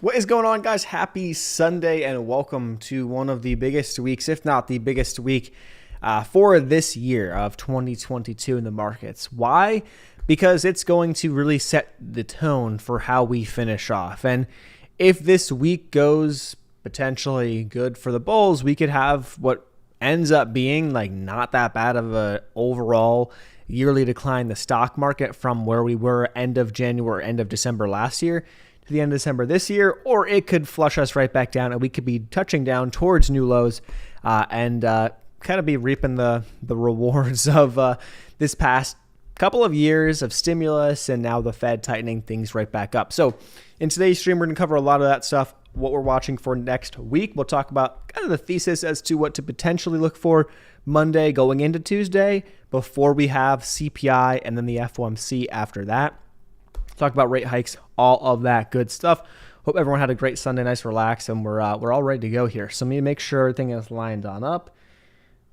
What is going on, guys? Happy Sunday and welcome to one of the biggest weeks, if not the biggest week for this year of 2022 in the markets. Why? Because it's going to really set the tone for how we finish off. And if this week goes potentially good for the bulls, we could have what ends up being like not that bad of a overall yearly decline in the stock market from where we were end of January, end of December last year to the end of December this year, or it could flush us right back down and we could be touching down towards new lows and kind of be reaping the rewards of this past couple of years of stimulus and now the Fed tightening things right back up. So in today's stream, we're going to cover a lot of that stuff, what we're watching for next week. We'll talk about kind of the thesis as to what to potentially look for Monday going into Tuesday before we have CPI and then the FOMC after that. Talk about rate hikes, all of that good stuff. Hope everyone had a great Sunday, nice, relax, and we're all ready to go here. So let me make sure everything is lined up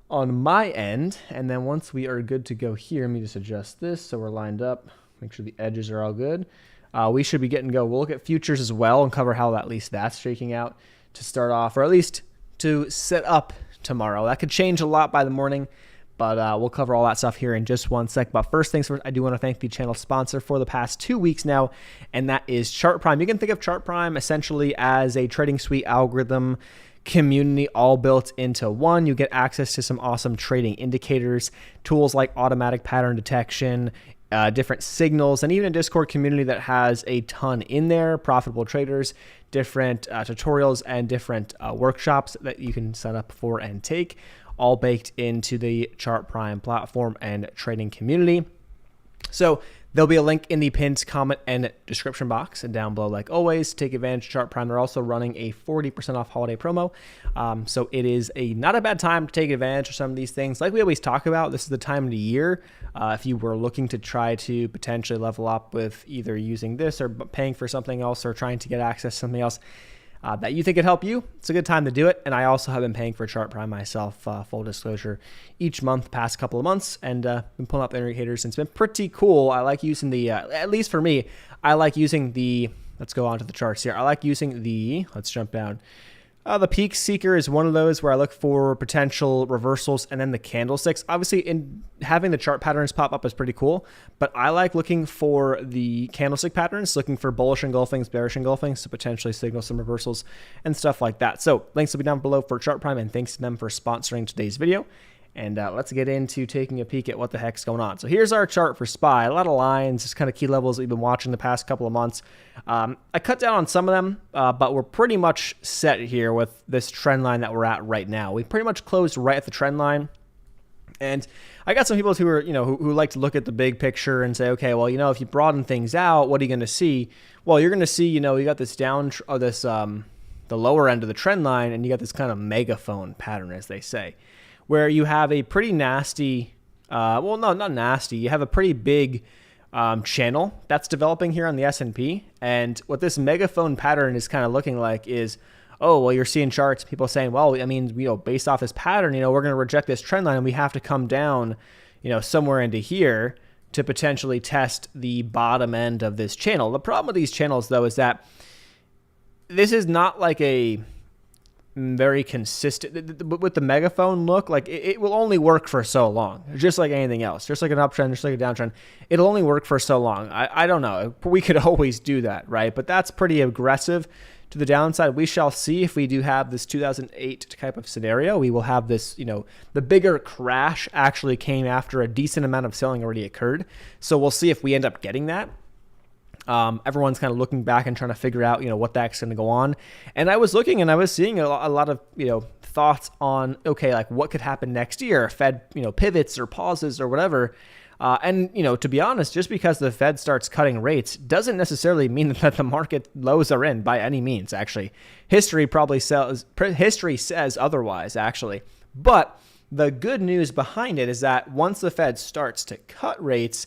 on my end, and then once we are good to go here, let me just adjust this so we're lined up. Make sure the edges are all good. We should be getting go. We'll look at futures as well and cover how at least that's shaking out to start off, or at least to set up tomorrow. That could change a lot by the morning. But we'll cover all that stuff here in just one sec. But first things first, I do want to thank the channel sponsor for the past 2 weeks now, and that is Chart Prime. You can think of Chart Prime essentially as a trading suite algorithm community all built into one. You get access to some awesome trading indicators, tools like automatic pattern detection, different signals, and even a Discord community that has a ton in there, profitable traders, different tutorials, and different workshops that you can sign up for and take, all baked into the Chart Prime platform and trading community. So there'll be a link in the pinned comment and description box and down below. Like always, take advantage of Chart Prime. They're also running a 40% off holiday promo. So it is not a bad time to take advantage of some of these things. Like we always talk about, this is the time of the year. If you were looking to try to potentially level up with either using this or paying for something else or trying to get access to something else that you think could help you, it's a good time to do it. And I also have been paying for Chart Prime myself, full disclosure, each month past couple of months, and been pulling up the indicators, and it's been pretty cool. I like using the, at least for me, I like using the, let's go on to the charts here. I like using the, let's jump down. The Peak Seeker is one of those where I look for potential reversals, and then the candlesticks. Obviously, in having the chart patterns pop up is pretty cool, but I like looking for the candlestick patterns, looking for bullish engulfings, bearish engulfings to potentially signal some reversals and stuff like that. So links will be down below for Chart Prime, and thanks to them for sponsoring today's video. And let's get into taking a peek at what the heck's going on. So here's our chart for SPY. A lot of lines, just kind of key levels that we've been watching the past couple of months. I cut down on some of them, but we're pretty much set here with this trend line that we're at right now. We pretty much closed right at the trend line. And I got some people who are, who like to look at the big picture and say, okay, well, if you broaden things out, what are you going to see? Well, you're going to see, you got this the lower end of the trend line, and you got this kind of megaphone pattern, as they say, where you have a pretty nasty, well, no, not nasty. You have a pretty big channel that's developing here on the S&P. And what this megaphone pattern is kind of looking like is, oh, well, you're seeing charts, people saying, well, I mean, based off this pattern, we're going to reject this trend line and we have to come down, somewhere into here to potentially test the bottom end of this channel. The problem with these channels, though, is that this is not like a very consistent with the megaphone look. Like it will only work for so long, just like anything else, just like an uptrend, just like a downtrend. It'll only work for so long. I don't know. We could always do that, right? But that's pretty aggressive to the downside. We shall see if we do have this 2008 type of scenario. We will have this, the bigger crash actually came after a decent amount of selling already occurred. So we'll see if we end up getting that. Everyone's kind of looking back and trying to figure out, what that's going to go on. And I was looking and I was seeing a lot of, thoughts on, okay, like what could happen next year? Fed, pivots or pauses or whatever. And to be honest, just because the Fed starts cutting rates doesn't necessarily mean that the market lows are in by any means, actually. History says otherwise, actually. But the good news behind it is that once the Fed starts to cut rates,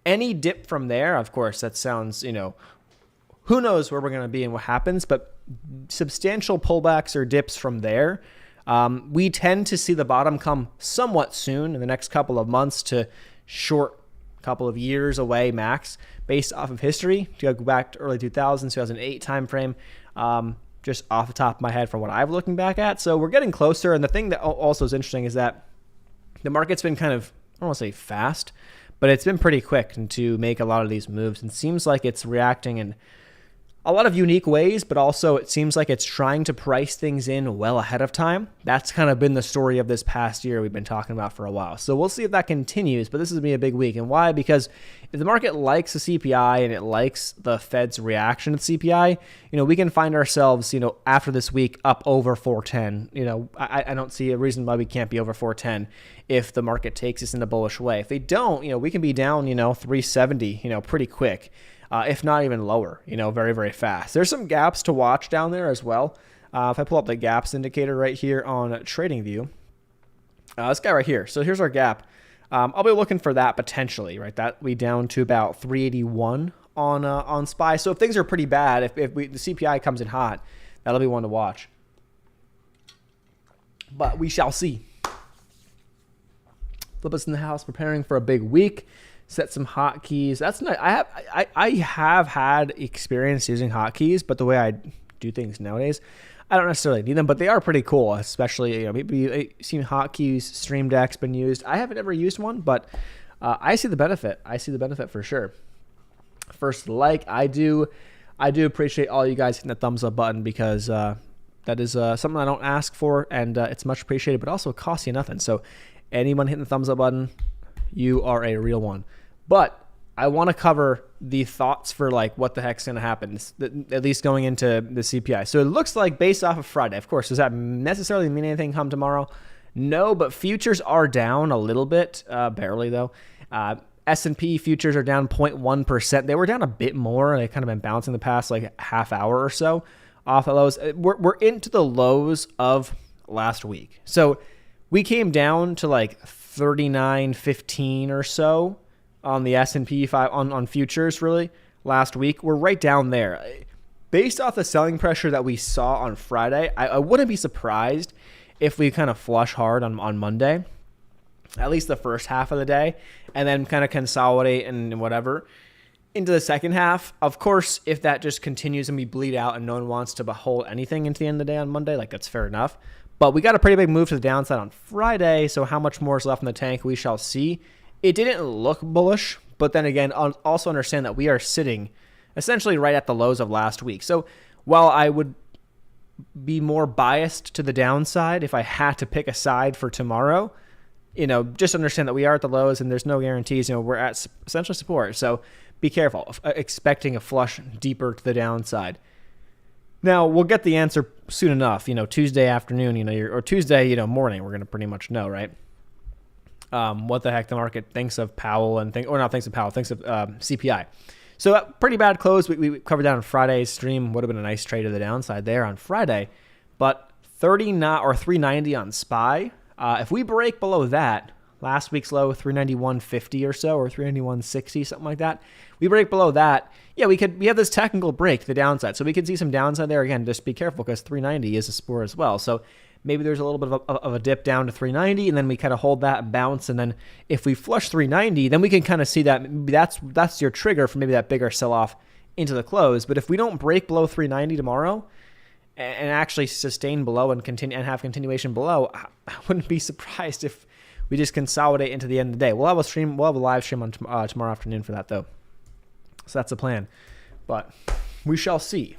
any dip from there, of course, that sounds, who knows where we're going to be and what happens, but substantial pullbacks or dips from there, we tend to see the bottom come somewhat soon in the next couple of months to short couple of years away max based off of history. To go back to early 2000s, 2008 timeframe, just off the top of my head from what I'm looking back at. So we're getting closer. And the thing that also is interesting is that the market's been kind of, I don't want to say fast, but it's been pretty quick to make a lot of these moves. And seems like it's reacting in a lot of unique ways, but also it seems like it's trying to price things in well ahead of time. That's kind of been the story of this past year we've been talking about for a while. So we'll see if that continues, but this is going to be a big week. And why? Because if the market likes the CPI and it likes the Fed's reaction to the CPI, we can find ourselves, after this week up over 410. I don't see a reason why we can't be over 410 if the market takes us in a bullish way. If they don't, we can be down, 370, pretty quick. If not even lower, very, very fast. There's some gaps to watch down there as well. If I pull up the gaps indicator right here on TradingView, this guy right here. So here's our gap. I'll be looking for that potentially, right? That we down to about 381 on SPY. So if things are pretty bad, if the CPI comes in hot, that'll be one to watch. But we shall see. Flip us in the house, preparing for a big week. Set some hotkeys. That's not. I have had experience using hotkeys, but the way I do things nowadays, I don't necessarily need them. But they are pretty cool, especially maybe you've seen hotkeys. Stream Deck's been used. I haven't ever used one, but I see the benefit. I see the benefit for sure. First, I do appreciate all you guys hitting the thumbs up button because that is something I don't ask for, and it's much appreciated. But also, it costs you nothing. So, anyone hitting the thumbs up button, you are a real one. But I want to cover the thoughts for what the heck's going to happen, at least going into the CPI. So it looks like based off of Friday, of course, does that necessarily mean anything come tomorrow? No, but futures are down a little bit, barely though. S&P futures are down 0.1%. They were down a bit more. They kind of been bouncing the past half hour or so off the lows. We're into the lows of last week. So we came down to 39.15 or so on the S&P 5 on futures really last week. We're right down there. Based off the selling pressure that we saw on Friday, I wouldn't be surprised if we kind of flush hard on Monday, at least the first half of the day, and then kind of consolidate and whatever into the second half. Of course, if that just continues and we bleed out and no one wants to hold anything into the end of the day on Monday, that's fair enough. But we got a pretty big move to the downside on Friday, so how much more is left in the tank, we shall see. It didn't look bullish, but then again, also understand that we are sitting essentially right at the lows of last week. So while I would be more biased to the downside if I had to pick a side for tomorrow, just understand that we are at the lows and there's no guarantees. We're at essentially support, so be careful of expecting a flush deeper to the downside. Now, we'll get the answer soon enough, Tuesday afternoon, or Tuesday, morning, we're going to pretty much know, right? What the heck the market thinks of Powell thinks of CPI. So pretty bad close. We covered that on Friday's stream. Would have been a nice trade to the downside there on Friday. But 390 on SPY. If we break below that, last week's low, 391.50 or so, or 391.60, something like that. We break below that. Yeah, we have this technical break to the downside. So we could see some downside there. Again, just be careful because 390 is a support as well. So maybe there's a little bit of a dip down to 390, and then we kind of hold that and bounce. And then if we flush 390, then we can kind of see that that's your trigger for maybe that bigger sell-off into the close. But if we don't break below 390 tomorrow and actually sustain below and continue and have continuation below, I wouldn't be surprised if we just consolidate into the end of the day. We'll have a live stream on tomorrow afternoon for that though. So that's the plan. But we shall see.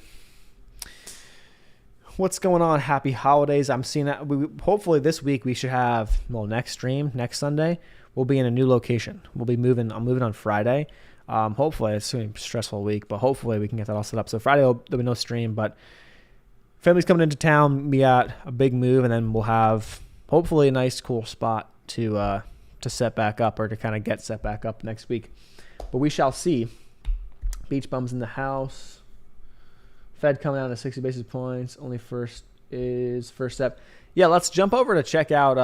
What's going on? Happy holidays. I'm seeing that. Hopefully this week we should have, next stream, next Sunday, we'll be in a new location. We'll be moving. I'm moving on Friday. Hopefully it's going to be a stressful week, but hopefully we can get that all set up. So Friday there'll be no stream, but family's coming into town. We got a big move, and then we'll have hopefully a nice, cool spot to set back up or to kind of get set back up next week. But we shall see. Beach bums in the house. Fed coming down to 60 basis points. Only first step. Yeah, let's jump over to check out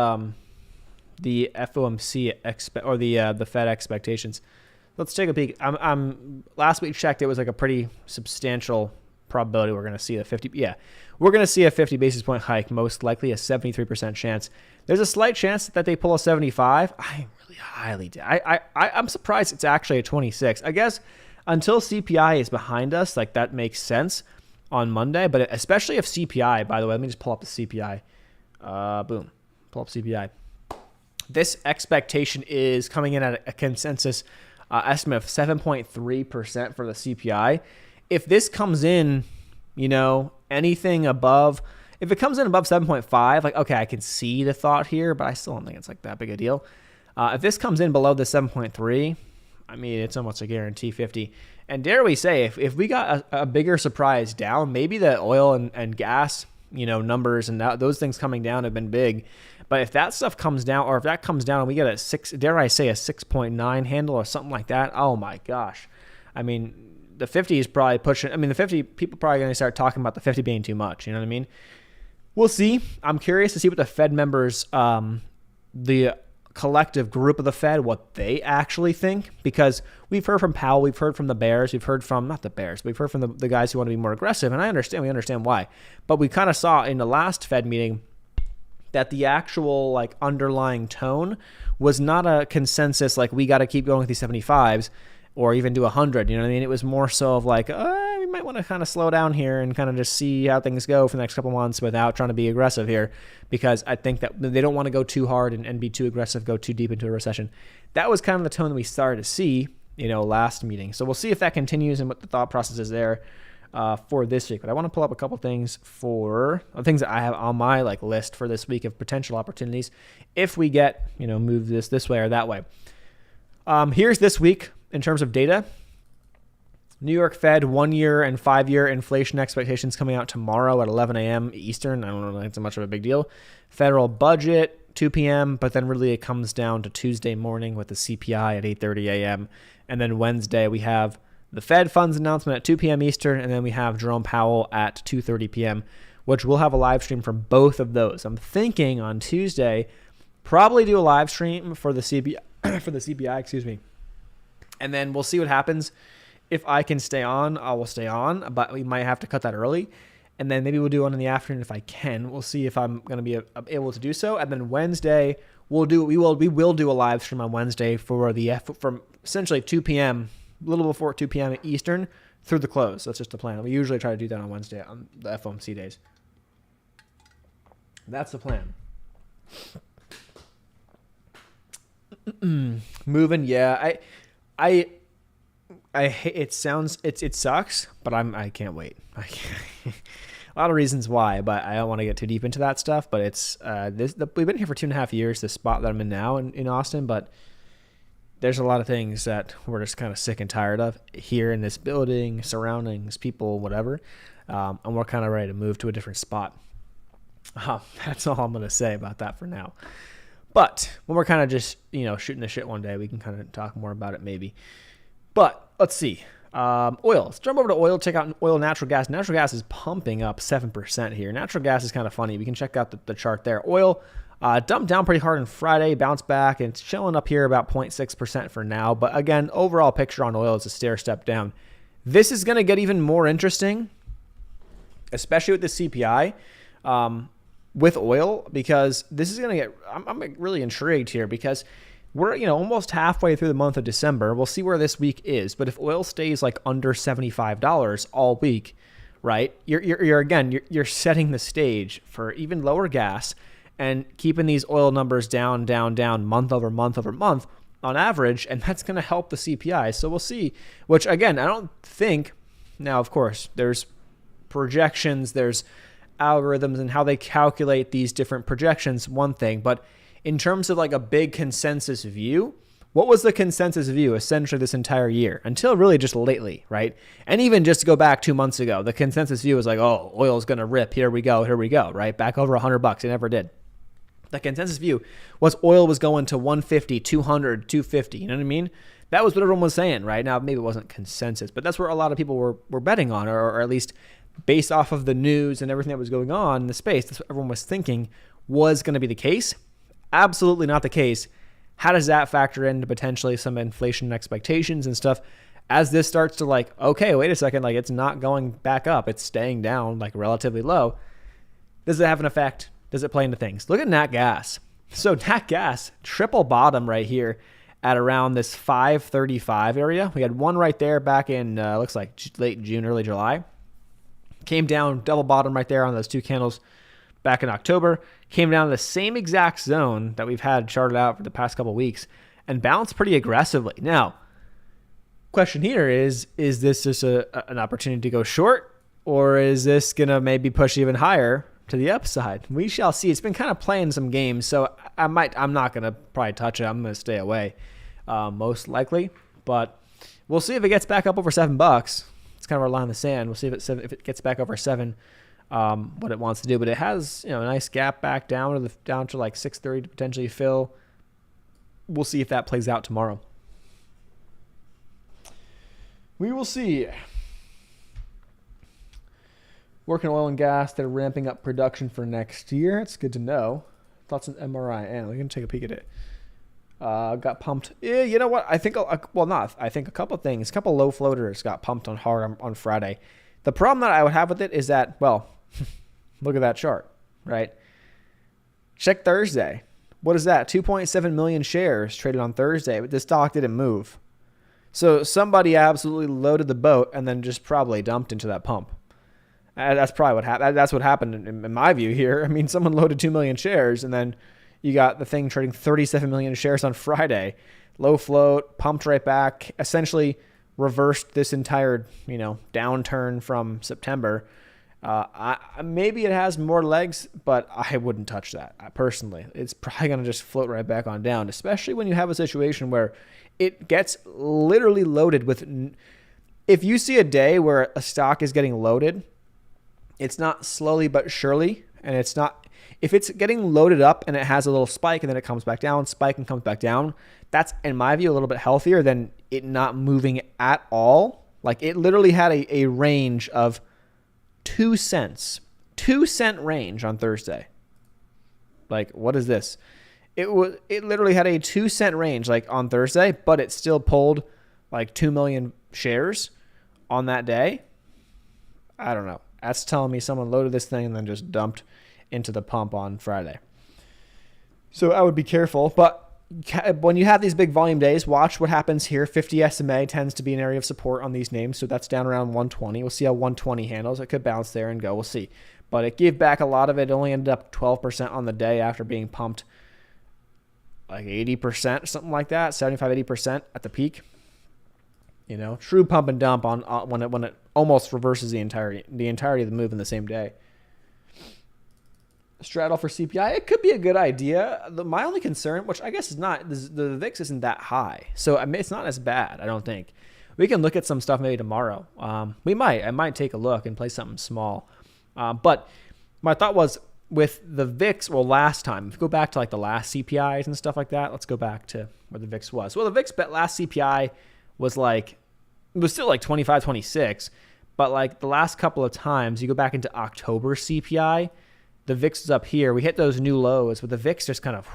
the FOMC the Fed expectations. Let's take a peek. I'm last week checked. It was a pretty substantial probability we're going to see a 50. Yeah, we're going to see a 50 basis point hike. Most likely a 73% chance. There's a slight chance that they pull a 75. I really highly doubt. I'm surprised it's actually a 26. I guess until CPI is behind us, that makes sense. on Monday, but especially if CPI, by the way, let me just pull up the CPI. Boom, pull up CPI. This expectation is coming in at a consensus estimate of 7.3% for the CPI. If this comes in, anything above, if it comes in above 7.5, like, okay, I can see the thought here, but I still don't think it's like that big a deal. If this comes in below the 7.3, I mean, it's almost a guarantee 50. And dare we say, if we got a bigger surprise down, maybe the oil and gas, numbers and those things coming down have been big. But if that stuff comes down, or if that comes down and we get a 6.9 handle or something like that, oh my gosh. I mean, the 50 is probably pushing. I mean, the 50, people probably going to start talking about the 50 being too much. You know what I mean? We'll see. I'm curious to see what the Fed members, the collective group of the Fed, what they actually think, because we've heard from Powell, we've heard from the Bears, we've heard from, not the Bears, but we've heard from the guys who want to be more aggressive, and we understand why. But we kind of saw in the last Fed meeting that the actual like underlying tone was not a consensus like we got to keep going with these 75s or even do 100. You know what I mean? It was more so of like, we might want to kind of slow down here and kind of just see how things go for the next couple months without trying to be aggressive here, because I think that they don't want to go too hard and be too aggressive, go too deep into a recession. That was kind of the tone that we started to see, last meeting. So we'll see if that continues and what the thought process is there for this week. But I want to pull up a couple things for things that I have on my like list for this week of potential opportunities if we get, move this way or that way. Here's this week in terms of data. New York Fed 1-year and 5-year inflation expectations coming out tomorrow at 11 a.m. Eastern. I don't know if it's much of a big deal. Federal budget 2 p.m., but then really it comes down to Tuesday morning with the CPI at 8:30 a.m. And then Wednesday we have the Fed funds announcement at 2 p.m. Eastern, and then we have Jerome Powell at 2:30 p.m., which we'll have a live stream from both of those. I'm thinking on Tuesday, probably do a live stream for the CPI, and then we'll see what happens. If I can stay on, I will stay on, but we might have to cut that early. And then maybe we'll do one in the afternoon if I can. We'll see if I'm going to be able to do so. And then Wednesday, we will do a live stream on Wednesday for from essentially 2 p.m., a little before 2 p.m. Eastern through the close. That's just the plan. We usually try to do that on Wednesday on the FOMC days. That's the plan. Moving, yeah. I hate, it sucks, but I can't wait. I can't. A lot of reasons why, but I don't want to get too deep into that stuff. But it's we've been here for 2.5 years, the spot that I'm in now in Austin, but there's a lot of things that we're just kind of sick and tired of here in this building, surroundings, people, whatever. And we're kind of ready to move to a different spot. That's all I'm going to say about that for now. But when we're kind of just, shooting the shit one day, we can kind of talk more about it maybe. But let's see. Oil. Let's jump over to oil, check out oil, natural gas. Natural gas is pumping up 7% here. Natural gas is kind of funny. We can check out the chart there. Oil dumped down pretty hard on Friday, bounced back, and it's chilling up here about 0.6% for now. But again, overall picture on oil is a stair step down. This is going to get even more interesting, especially with the CPI with oil, because this is going to get, I'm really intrigued here because we're, almost halfway through the month of December. We'll see where this week is. But if oil stays like under $75 all week, right, you're setting the stage for even lower gas and keeping these oil numbers down month over month on average. And that's going to help the CPI. So we'll see, which again, I don't think, now, of course, there's projections, there's algorithms and how they calculate these different projections, one thing, but in terms of like a big consensus view, what was the consensus view essentially this entire year until really just lately, right? And even just to go back 2 months ago, the consensus view was like, oh, oil's going to rip. Here we go, right? Back over $100. It never did. The consensus view was oil was going to 150, 200, 250. You know what I mean? That was what everyone was saying, right? Now, maybe it wasn't consensus, but that's where a lot of people were betting on, or at least based off of the news and everything that was going on in the space. That's what everyone was thinking was going to be the case. Absolutely not the case. How does that factor into potentially some inflation expectations and stuff as this starts to like, okay, wait a second, like it's not going back up. It's staying down like relatively low. Does it have an effect? Does it play into things? Look at nat gas. So nat gas, triple bottom right here at around this 535 area. We had one right there back in, looks like late June, early July. Came down, double bottom right there on those two candles back in October. Came down to the same exact zone that we've had charted out for the past couple of weeks and bounced pretty aggressively. Now, question here is this just an opportunity to go short, or is this going to maybe push even higher to the upside? We shall see. It's been kind of playing some games, so I'm not going to probably touch it. I'm going to stay away most likely, but we'll see if it gets back up over $7. It's kind of our line in the sand. We'll see if it gets back over 7, what it wants to do. But it has, a nice gap back down to like 630 to potentially fill. We'll see if that plays out tomorrow. We will see. Working oil and gas, they're ramping up production for next year. It's good to know. Thoughts on MRI? And we're going to take a peek at it. Got pumped. Yeah, you know what? I think, I think a couple of things. A couple of low floaters got pumped on hard on Friday. The problem that I would have with it is that, well, look at that chart, right? Check Thursday. What is that? 2.7 million shares traded on Thursday, but this stock didn't move. So somebody absolutely loaded the boat and then just probably dumped into that pump. That's probably what happened. That's what happened in my view here. I mean, someone loaded 2 million shares and then you got the thing trading 37 million shares on Friday. Low float, pumped right back, essentially reversed this entire, downturn from September. Maybe it has more legs, but I wouldn't touch that. Personally, it's probably going to just float right back on down, especially when you have a situation where it gets literally loaded with. If you see a day where a stock is getting loaded, it's not slowly but surely, and it's not. If it's getting loaded up and it has a little spike and then it comes back down, spike and comes back down, that's, in my view, a little bit healthier than it not moving at all. Like, it literally had a range of 2 cents. 2-cent range on Thursday. Like, what is this? It literally had a 2-cent range like on Thursday, but it still pulled like 2 million shares on that day. I don't know. That's telling me someone loaded this thing and then just dumped into the pump on Friday. So I would be careful, but when you have these big volume days, watch what happens here. 50 SMA tends to be an area of support on these names, so that's down around 120. We'll see how 120 handles. It could bounce there and go. We'll see. But it gave back a lot of it. It only ended up 12% on the day after being pumped like 80%, something like that, 75-80% at the peak. True pump and dump on when it almost reverses the entirety of the move in the same day. Straddle for CPI, it could be a good idea. My only concern, which I guess is not, the VIX isn't that high, so I mean, it's not as bad. I don't think. We can look at some stuff maybe tomorrow. I might take a look and play something small. But my thought was with the VIX. Well, last time, if you go back to like the last CPIs and stuff like that, let's go back to where the VIX was. Well, the VIX last CPI was still like 25, 26, but like the last couple of times, you go back into October CPI. The VIX is up here. We hit those new lows, but the VIX just kind of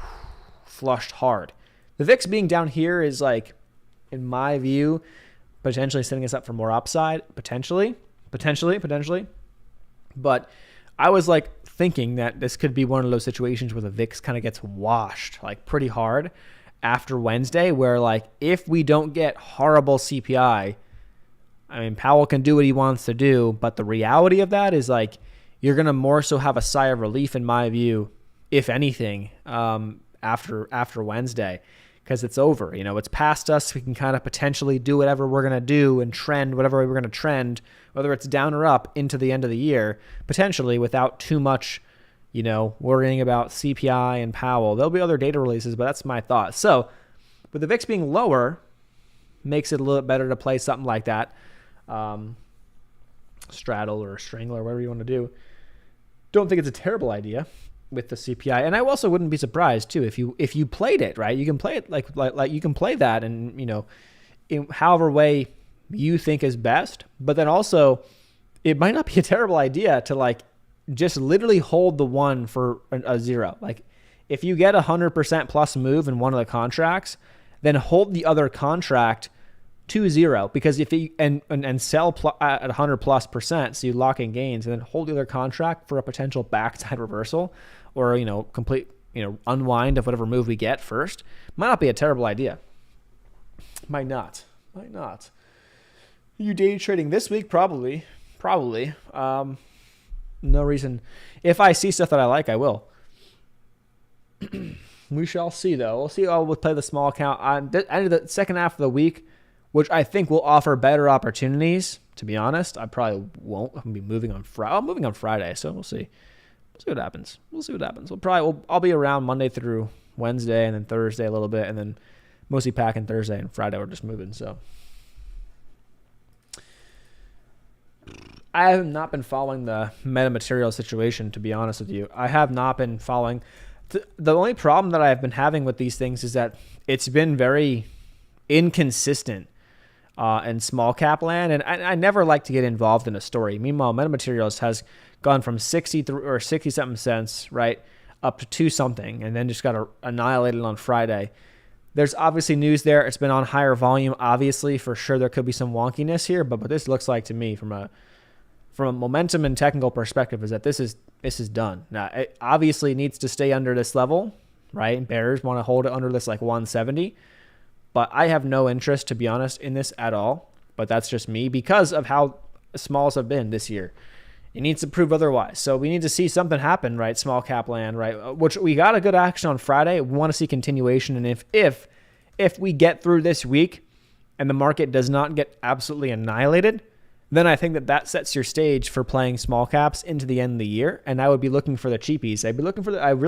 flushed hard. The VIX being down here is like, in my view, potentially setting us up for more upside. Potentially. But I was like thinking that this could be one of those situations where the VIX kind of gets washed like pretty hard after Wednesday, where like if we don't get horrible CPI, I mean, Powell can do what he wants to do, but the reality of that is like, you're going to more so have a sigh of relief, in my view, if anything, after Wednesday, because it's over. It's past us. We can kind of potentially do whatever we're going to do and trend whatever way we're going to trend, whether it's down or up into the end of the year, potentially without too much, worrying about CPI and Powell. There'll be other data releases, but that's my thought. So with the VIX being lower, makes it a little bit better to play something like that. Straddle or strangle or whatever you want to do. Don't think it's a terrible idea with the CPI, and I also wouldn't be surprised too if you played it right. You can play it like you can play that, and in however way you think is best. But then also, it might not be a terrible idea to like just literally hold the one for a zero. Like if you get 100% plus move in one of the contracts, then hold the other contract to zero, because if you and sell at 100+%, so you lock in gains, and then hold the other contract for a potential backside reversal or complete unwind of whatever move we get first, might not be a terrible idea. Might not. You day trading this week? Probably Probably. No reason. If I see stuff that I like, I will. We shall see, though. We'll see. We'll play the small account on the end of the second half of the week, which I think will offer better opportunities. To be honest, I probably won't. I'm gonna be moving on Friday. I'm moving on Friday, so we'll see. We'll see what happens. I'll be around Monday through Wednesday, and then Thursday a little bit, and then mostly packing Thursday, and Friday we're just moving. So I have not been following the metamaterial situation, to be honest with you. I have not been following. The only problem that I've been having with these things is that it's been very inconsistent in small cap land, and I never like to get involved in a story. Meanwhile, metamaterials has gone from 60 something cents, right, up to 2 something, and then just got annihilated on Friday. There's obviously news there. It's been on higher volume. Obviously, for sure, there could be some wonkiness here, but what this looks like to me from a momentum and technical perspective is that this is done. Now, it obviously needs to stay under this level, right? Bears want to hold it under this like 170, but I have no interest, to be honest, in this at all. But that's just me because of how smalls have been this year. It needs to prove otherwise. So we need to see something happen, right? Small cap land, right? Which we got a good action on Friday. We want to see continuation. And if we get through this week and the market does not get absolutely annihilated, then I think that sets your stage for playing small caps into the end of the year. And I would be looking for the cheapies. I'd be looking for like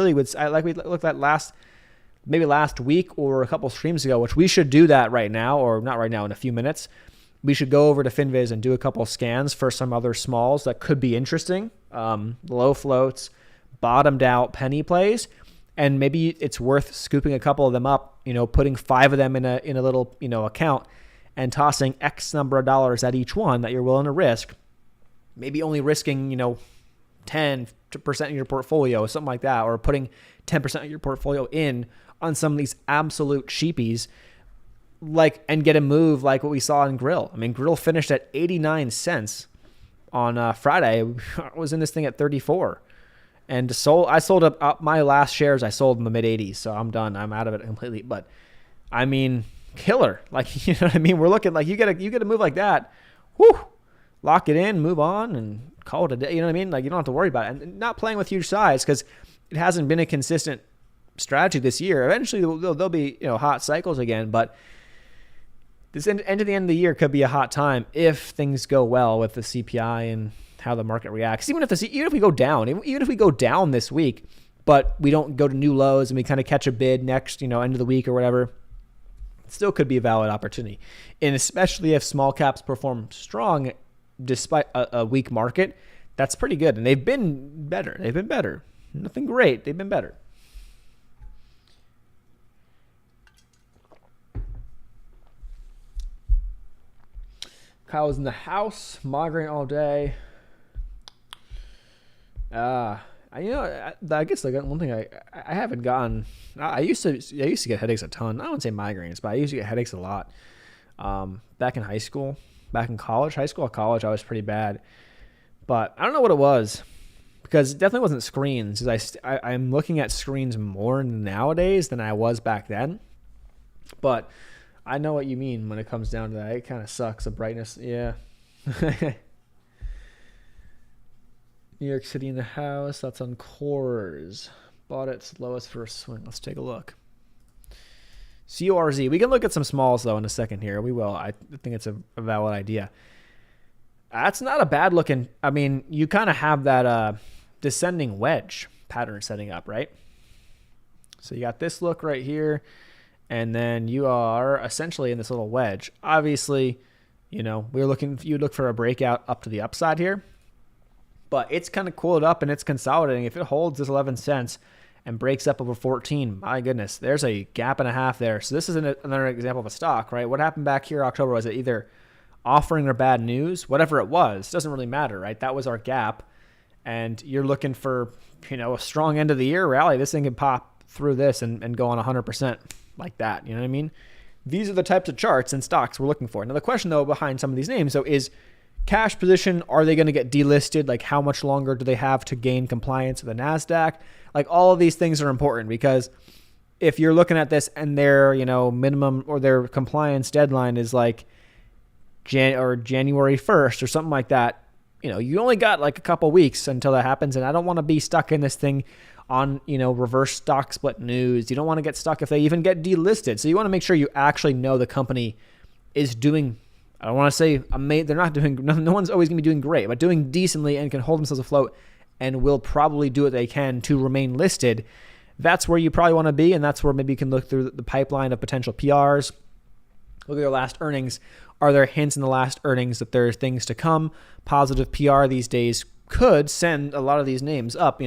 we looked at last week or a couple streams ago, which we should do that right now, or not right now, in a few minutes. We should go over to FinViz and do a couple scans for some other smalls that could be interesting. Low floats, bottomed out penny plays, and maybe it's worth scooping a couple of them up, putting 5 of them in a little, account and tossing X number of dollars at each one that you're willing to risk. Maybe only risking, 10% of your portfolio or something like that, or putting 10% of your portfolio in on some of these absolute cheapies, and get a move like what we saw in Grill. I mean, Grill finished at 89 cents on Friday. I was in this thing at 34, and I sold up my last shares. I sold in the mid 80s, so I'm done. I'm out of it completely. But I mean, killer. You know what I mean? We're looking like you get a move like that. Whoo, lock it in, move on, and call it a day. You know what I mean? You don't have to worry about it, and not playing with huge size because it hasn't been a consistent strategy this year. Eventually, there'll be hot cycles again, but this end of the year could be a hot time if things go well with the CPI and how the market reacts. Even if we go down this week, but we don't go to new lows and we kind of catch a bid next, end of the week or whatever, it still could be a valid opportunity. And especially if small caps perform strong despite a weak market, that's pretty good. And they've been better. Nothing great. They've been better. Kyle's in the house, migraine all day. I guess one thing I haven't gotten. I used to get headaches a ton. I wouldn't say migraines, but I used to get headaches a lot. Back in high school, high school, college, I was pretty bad. But I don't know what it was, because it definitely wasn't screens. I'm looking at screens more nowadays than I was back then. But I know what you mean when it comes down to that. It kind of sucks, the brightness. Yeah. New York City in the house. That's on Coors. Bought its lowest for a swing. Let's take a look. CORZ. We can look at some smalls, though, in a second here. We will. I think it's a valid idea. That's not a bad looking. I mean, you kind of have that descending wedge pattern setting up, right? So you got this look right here. And then you are essentially in this little wedge. Obviously, you look for a breakout up to the upside here. But it's kind of cooled up and it's consolidating. If it holds this 11 cents and breaks up over 14, my goodness, there's a gap and a half there. So this is another example of a stock, right? What happened back here in October was it either offering or bad news, whatever it was, doesn't really matter, right? That was our gap. And you're looking for, a strong end of the year rally. This thing can pop through this and go on 100%. Like that, you know what I mean? These are the types of charts and stocks we're looking for. Now, the question, though, behind some of these names, is cash position, are they going to get delisted? Like, how much longer do they have to gain compliance with the NASDAQ? Like, all of these things are important, because if you're looking at this and their, minimum or their compliance deadline is like January 1st or something like that, you only got like a couple weeks until that happens, and I don't want to be stuck in this thing on, reverse stock split news. You don't want to get stuck if they even get delisted. So you want to make sure you actually know the company is doing, I don't want to say they're not doing, no one's always going to be doing great, but doing decently and can hold themselves afloat and will probably do what they can to remain listed. That's where you probably want to be, and that's where maybe you can look through the pipeline of potential PRs. Look at their last earnings. Are there hints in the last earnings that there's things to come? Positive PR these days could send a lot of these names up,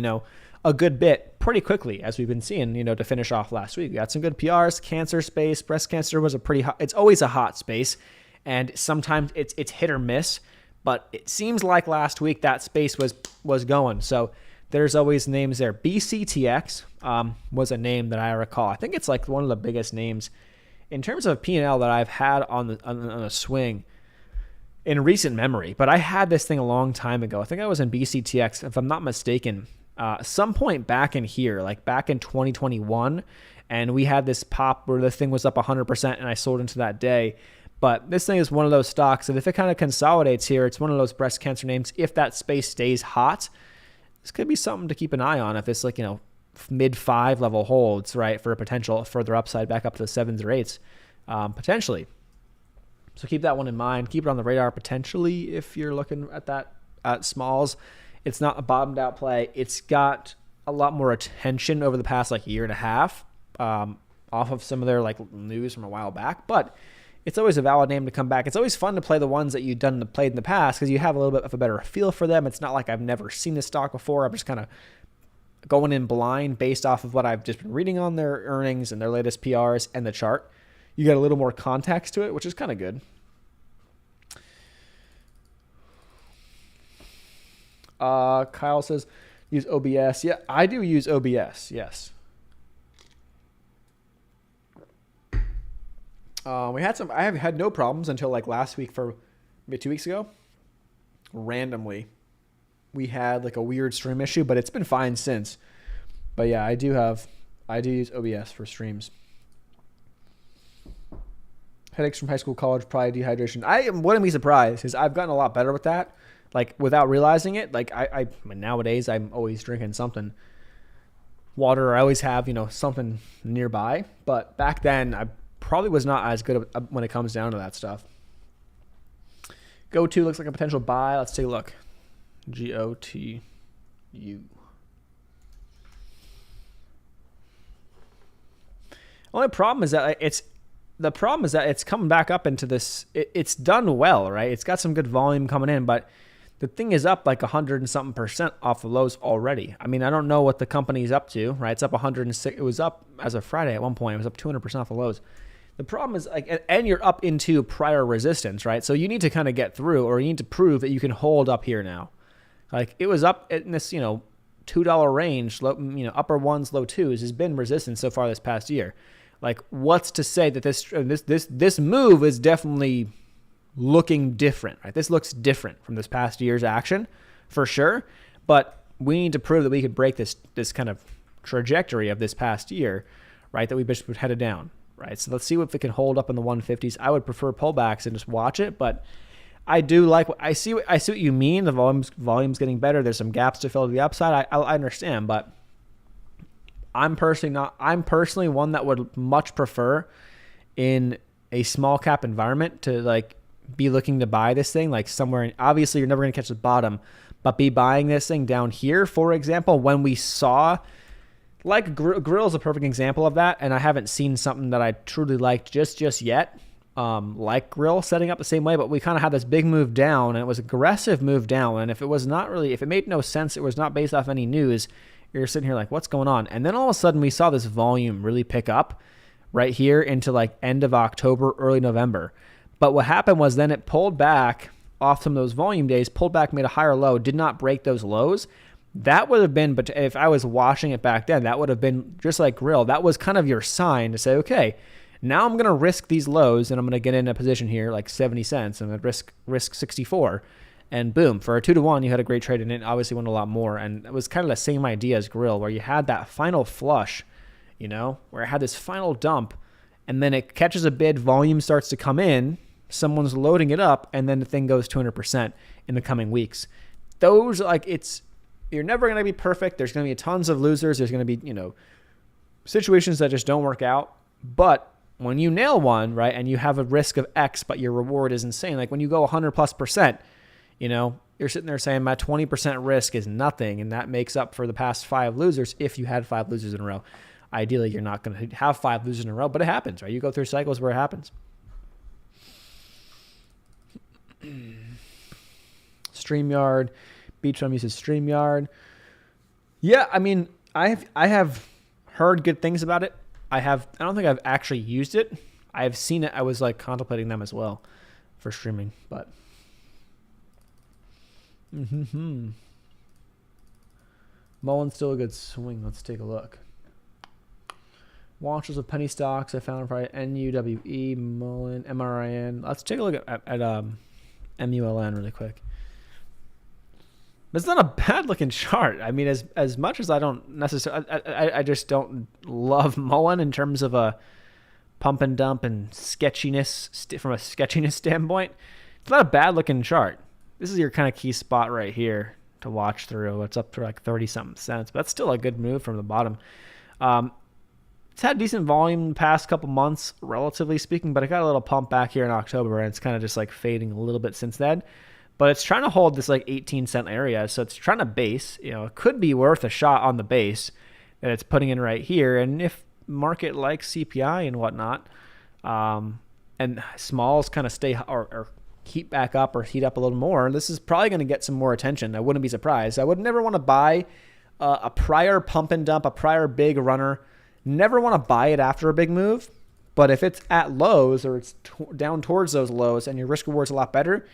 a good bit pretty quickly, as we've been seeing, to finish off last week. We got some good PRs. Cancer space, breast cancer was it's always a hot space, and sometimes it's hit or miss, but it seems like last week that space was going. So there's always names there. BCTX was a name that I recall. I think it's like one of the biggest names in terms of P&L that I've had on a swing in recent memory. But I had this thing a long time ago. I think I was in BCTX, if I'm not mistaken, some point back in here, like back in 2021. And we had this pop where the thing was up 100% and I sold into that day. But this thing is one of those stocks that if it kind of consolidates here, it's one of those breast cancer names. If that space stays hot, this could be something to keep an eye on if this mid 5 level holds, right, for a potential further upside back up to the 7s or 8s, potentially. So keep that one in mind. Keep it on the radar potentially if you're looking at that at smalls. It's not a bottomed out play. It's got a lot more attention over the past year and a half off of some of their news from a while back, but it's always a valid name to come back. It's always fun to play the ones that you've played in the past because you have a little bit of a better feel for them. It's not like I've never seen this stock before. I'm just kind of going in blind based off of what I've just been reading on their earnings and their latest PRs and the chart. You got a little more context to it, which is kind of good. Kyle says, use OBS. Yeah, I do use OBS, yes. I have had no problems until last week, for maybe 2 weeks ago. Randomly, we had a weird stream issue, but it's been fine since. But yeah, I do use OBS for streams. Headaches from high school, college, probably dehydration. I wouldn't be surprised because I've gotten a lot better with that. Without realizing it, I nowadays I'm always drinking something, water. I always have something nearby. But back then I probably was not as good when it comes down to that stuff. Go-to looks like a potential buy. Let's take a look. GOTU. Only problem is that it's coming back up into this. It's done well, right? It's got some good volume coming in, but the thing is up 100 and something percent off the lows already. I mean, I don't know what the company's up to, right? It's up 106. It was up as of Friday at one point. It was up 200% off the lows. The problem is and you're up into prior resistance, right? So you need to kind of get through, or you need to prove that you can hold up here now. It was up in this, $2 range, low, upper ones, low twos has been resistance so far this past year. What's to say that this move is definitely looking different, right? This looks different from this past year's action for sure, but we need to prove that we could break this kind of trajectory of this past year, right? That we just headed down, right? So let's see if it can hold up in the 150s. I would prefer pullbacks and just watch it, but I do I see what you mean. The volume's getting better. There's some gaps to fill to the upside. I understand, but I'm personally one that would much prefer in a small cap environment to be looking to buy this thing somewhere. Obviously, you're never going to catch the bottom, but be buying this thing down here, for example, when we saw Grill is a perfect example of that, and I haven't seen something that I truly liked just yet. Grill setting up the same way, but we kind of had this big move down, and it was aggressive move down. And if it made no sense, it was not based off any news. You're sitting here what's going on? And then all of a sudden we saw this volume really pick up right here into end of October, early November. But what happened was then it pulled back off some of those volume days, pulled back, made a higher low, did not break those lows. That would have been, but if I was watching it back then, that would have been just like Grill. That was kind of your sign to say, okay, now I'm going to risk these lows and I'm going to get in a position here 70 cents. I'm going to risk 64. And boom, for a 2-to-1, you had a great trade, and it obviously won a lot more. And it was kind of the same idea as Grill, where you had that final flush, where it had this final dump, and then it catches a bid, volume starts to come in, someone's loading it up, and then the thing goes 200% in the coming weeks. Those, like, you're never going to be perfect. There's going to be tons of losers. There's going to be, situations that just don't work out. But when you nail one, right, and you have a risk of X, but your reward is insane. Like when you go 100+%, you're sitting there saying my 20% risk is nothing, and that makes up for the past 5 losers if you had 5 losers in a row. Ideally, you're not going to have 5 losers in a row, but it happens, right? You go through cycles where it happens. StreamYard. Beachbum uses StreamYard. Yeah, I mean, I have heard good things about it. I don't think I've actually used it. I've seen it. I was like contemplating them as well for streaming, but Mullen's still a good swing. Let's take a look. Watches of penny stocks I found for NUWE, Mullen, MRIN. Let's take a look at MULN really quick. But it's not a bad looking chart. I mean, as much as I don't necessarily, I just don't love Mullen in terms of a pump and dump and sketchiness from a sketchiness standpoint. It's not a bad looking chart. This is your kind of key spot right here to watch through. It's up to like 30 something cents, but that's still a good move from the bottom. It's had decent volume the past couple months, relatively speaking, but it got a little pump back here in October, and it's kind of just like fading a little bit since then. But it's trying to hold this like 18-cent area, so it's trying to base. It could be worth a shot on the base that it's putting in right here. And if market likes CPI and whatnot, and smalls kind of stay or heat back up or heat up a little more, this is probably going to get some more attention. I wouldn't be surprised. I would never want to buy a prior pump and dump, a prior big runner. Never want to buy it after a big move. But if it's at lows or it's down towards those lows and your risk reward's a lot better,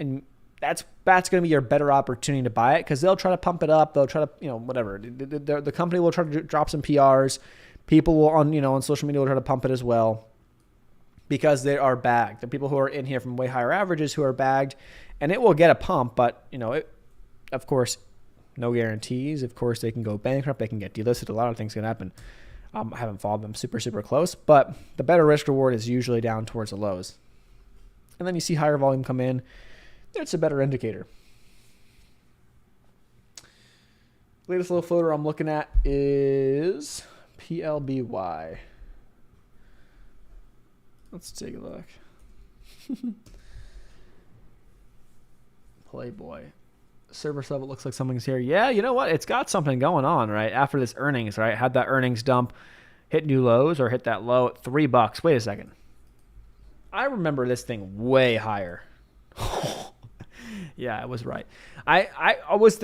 and that's going to be your better opportunity to buy it, because they'll try to pump it up. They'll try to, whatever. The company will try to drop some PRs. People will on social media will try to pump it as well, because they are bagged. The people who are in here from way higher averages who are bagged, and it will get a pump. But of course, no guarantees. Of course, they can go bankrupt. They can get delisted. A lot of things can happen. I haven't followed them super close, but the better risk reward is usually down towards the lows, and then you see higher volume come in. It's a better indicator. Latest little floater I'm looking at is PLBY. Let's take a look. Playboy. Service level looks like something's here. Yeah, you know what? It's got something going on, right? After this earnings, right? Had that earnings dump, hit new lows or hit that low at $3. Wait a second. I remember this thing way higher. Yeah, I was right. I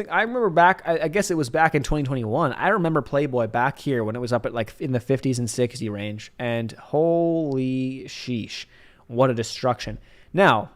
remember back, I guess it was back in 2021. I remember Playboy back here when it was up at like in the 50s and 60 range. And holy sheesh, what a destruction. Now,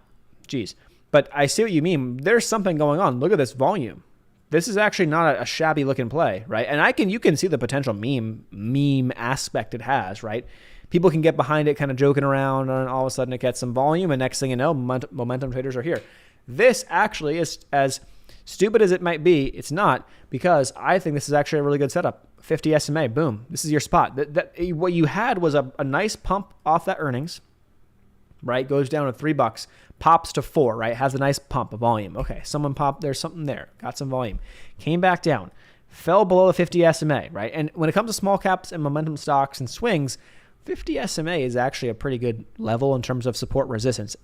geez, but I see what you mean. There's something going on. Look at this volume. This is actually not a shabby looking play, right? And you can see the potential meme aspect it has, right? People can get behind it kind of joking around, and all of a sudden it gets some volume, and next thing you know, momentum traders are here. This actually is, as stupid as it might be, it's not, because I think this is actually a really good setup. 50 SMA, boom. This is your spot. What you had was a nice pump off that earnings, right? Goes down to $3, pops to 4, right? Has a nice pump of volume. Okay, someone popped, there's something there, got some volume. Came back down, fell below the 50 SMA, right? And when it comes to small caps and momentum stocks and swings, 50 SMA is actually a pretty good level in terms of support resistance.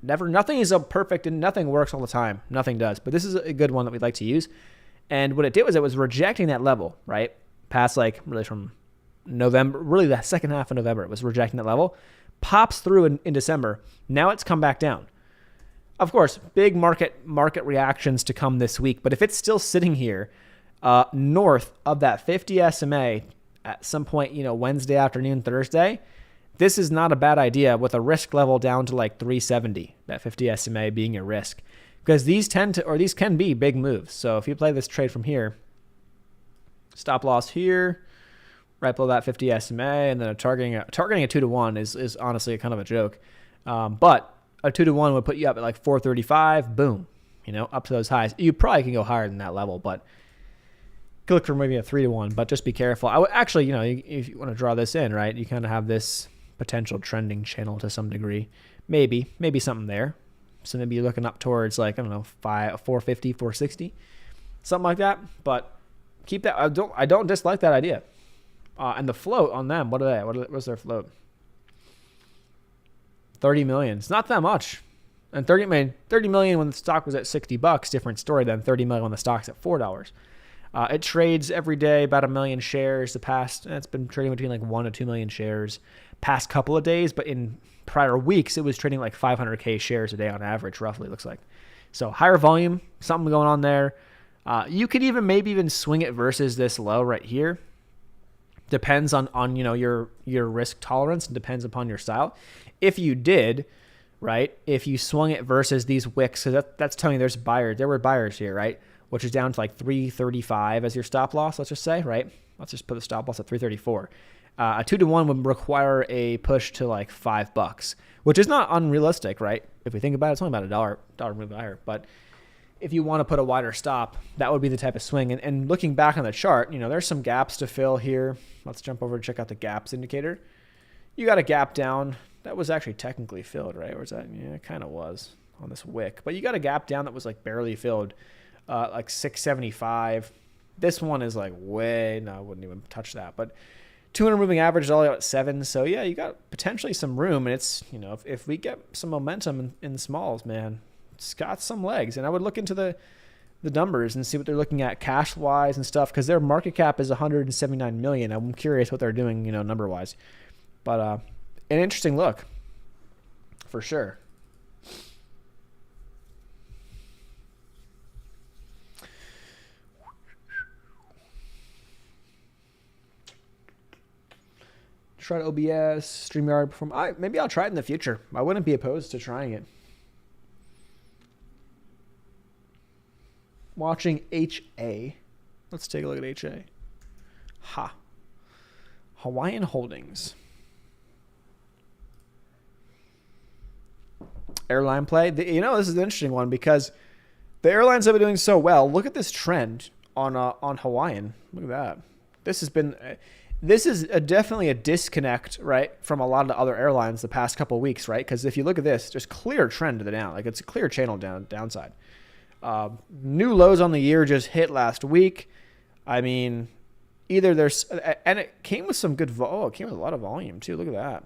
Nothing is perfect and nothing works all the time. Nothing does. But this is a good one that we'd like to use. And what it did was it was rejecting that level, right? Past like really from November, really the second half of November, it was rejecting that level. Pops through in December. Now it's come back down. Of course, big market reactions to come this week. But if it's still sitting here north of that 50 SMA at some point, Wednesday afternoon, Thursday, this is not a bad idea with a risk level down to like 370, that 50 SMA being a risk, because these can be big moves. So if you play this trade from here, stop loss here, right below that 50 SMA, and then targeting a 2-to-1 is honestly a kind of a joke. But a 2-to-1 would put you up at like 435, boom, up to those highs. You probably can go higher than that level, but could look for maybe a 3-to-1, but just be careful. I would actually, if you want to draw this in, right, you kind of have this potential trending channel to some degree. maybe something there. So maybe you're looking up towards like, I don't know, 450, 460, something like that. But keep that. I don't dislike that idea. And the float on them, what are they? What's their float? 30 million. It's not that much. And 30 million when the stock was at $60, different story than 30 million when the stock's at $4. It trades every day about 1 million shares. It's been trading between like 1 to 2 million shares past couple of days, but in prior weeks, it was trading like 500K shares a day on average, roughly, it looks like. So higher volume, something going on there. You could maybe even swing it versus this low right here. Depends on your risk tolerance and depends upon your style. If you did, right, if you swung it versus these wicks, so that's telling you there were buyers here, right, which is down to like 335 as your stop loss, let's just say, right? Let's just put the stop loss at 334. A 2-to-1 would require a push to like $5, which is not unrealistic, right? If we think about it, it's only about $1 move higher. But if you want to put a wider stop, that would be the type of swing. And looking back on the chart, there's some gaps to fill here. Let's jump over and check out the gaps indicator. You got a gap down. That was actually technically filled, right? Or was that? Yeah, it kind of was on this wick. But you got a gap down that was like barely filled, like 675. This one is like I wouldn't even touch that. But 200 moving average is all at 7. So yeah, you got potentially some room. And it's, if we get some momentum in smalls, man, it's got some legs. And I would look into the numbers and see what they're looking at cash wise and stuff, because their market cap is 179 million. I'm curious what they're doing, number wise. But an interesting look for sure. Try to OBS, StreamYard. Maybe I'll try it in the future. I wouldn't be opposed to trying it. Watching HA. Let's take a look at HA. Hawaiian Holdings. Airline play. This is an interesting one because the airlines have been doing so well. Look at this trend on Hawaiian. Look at that. This is definitely a disconnect, right, from a lot of the other airlines the past couple of weeks, right? Because if you look at this, there's clear trend to the down. Like, it's a clear channel downside. New lows on the year just hit last week. I mean, either there's... And it came with some good... it came with a lot of volume, too. Look at that.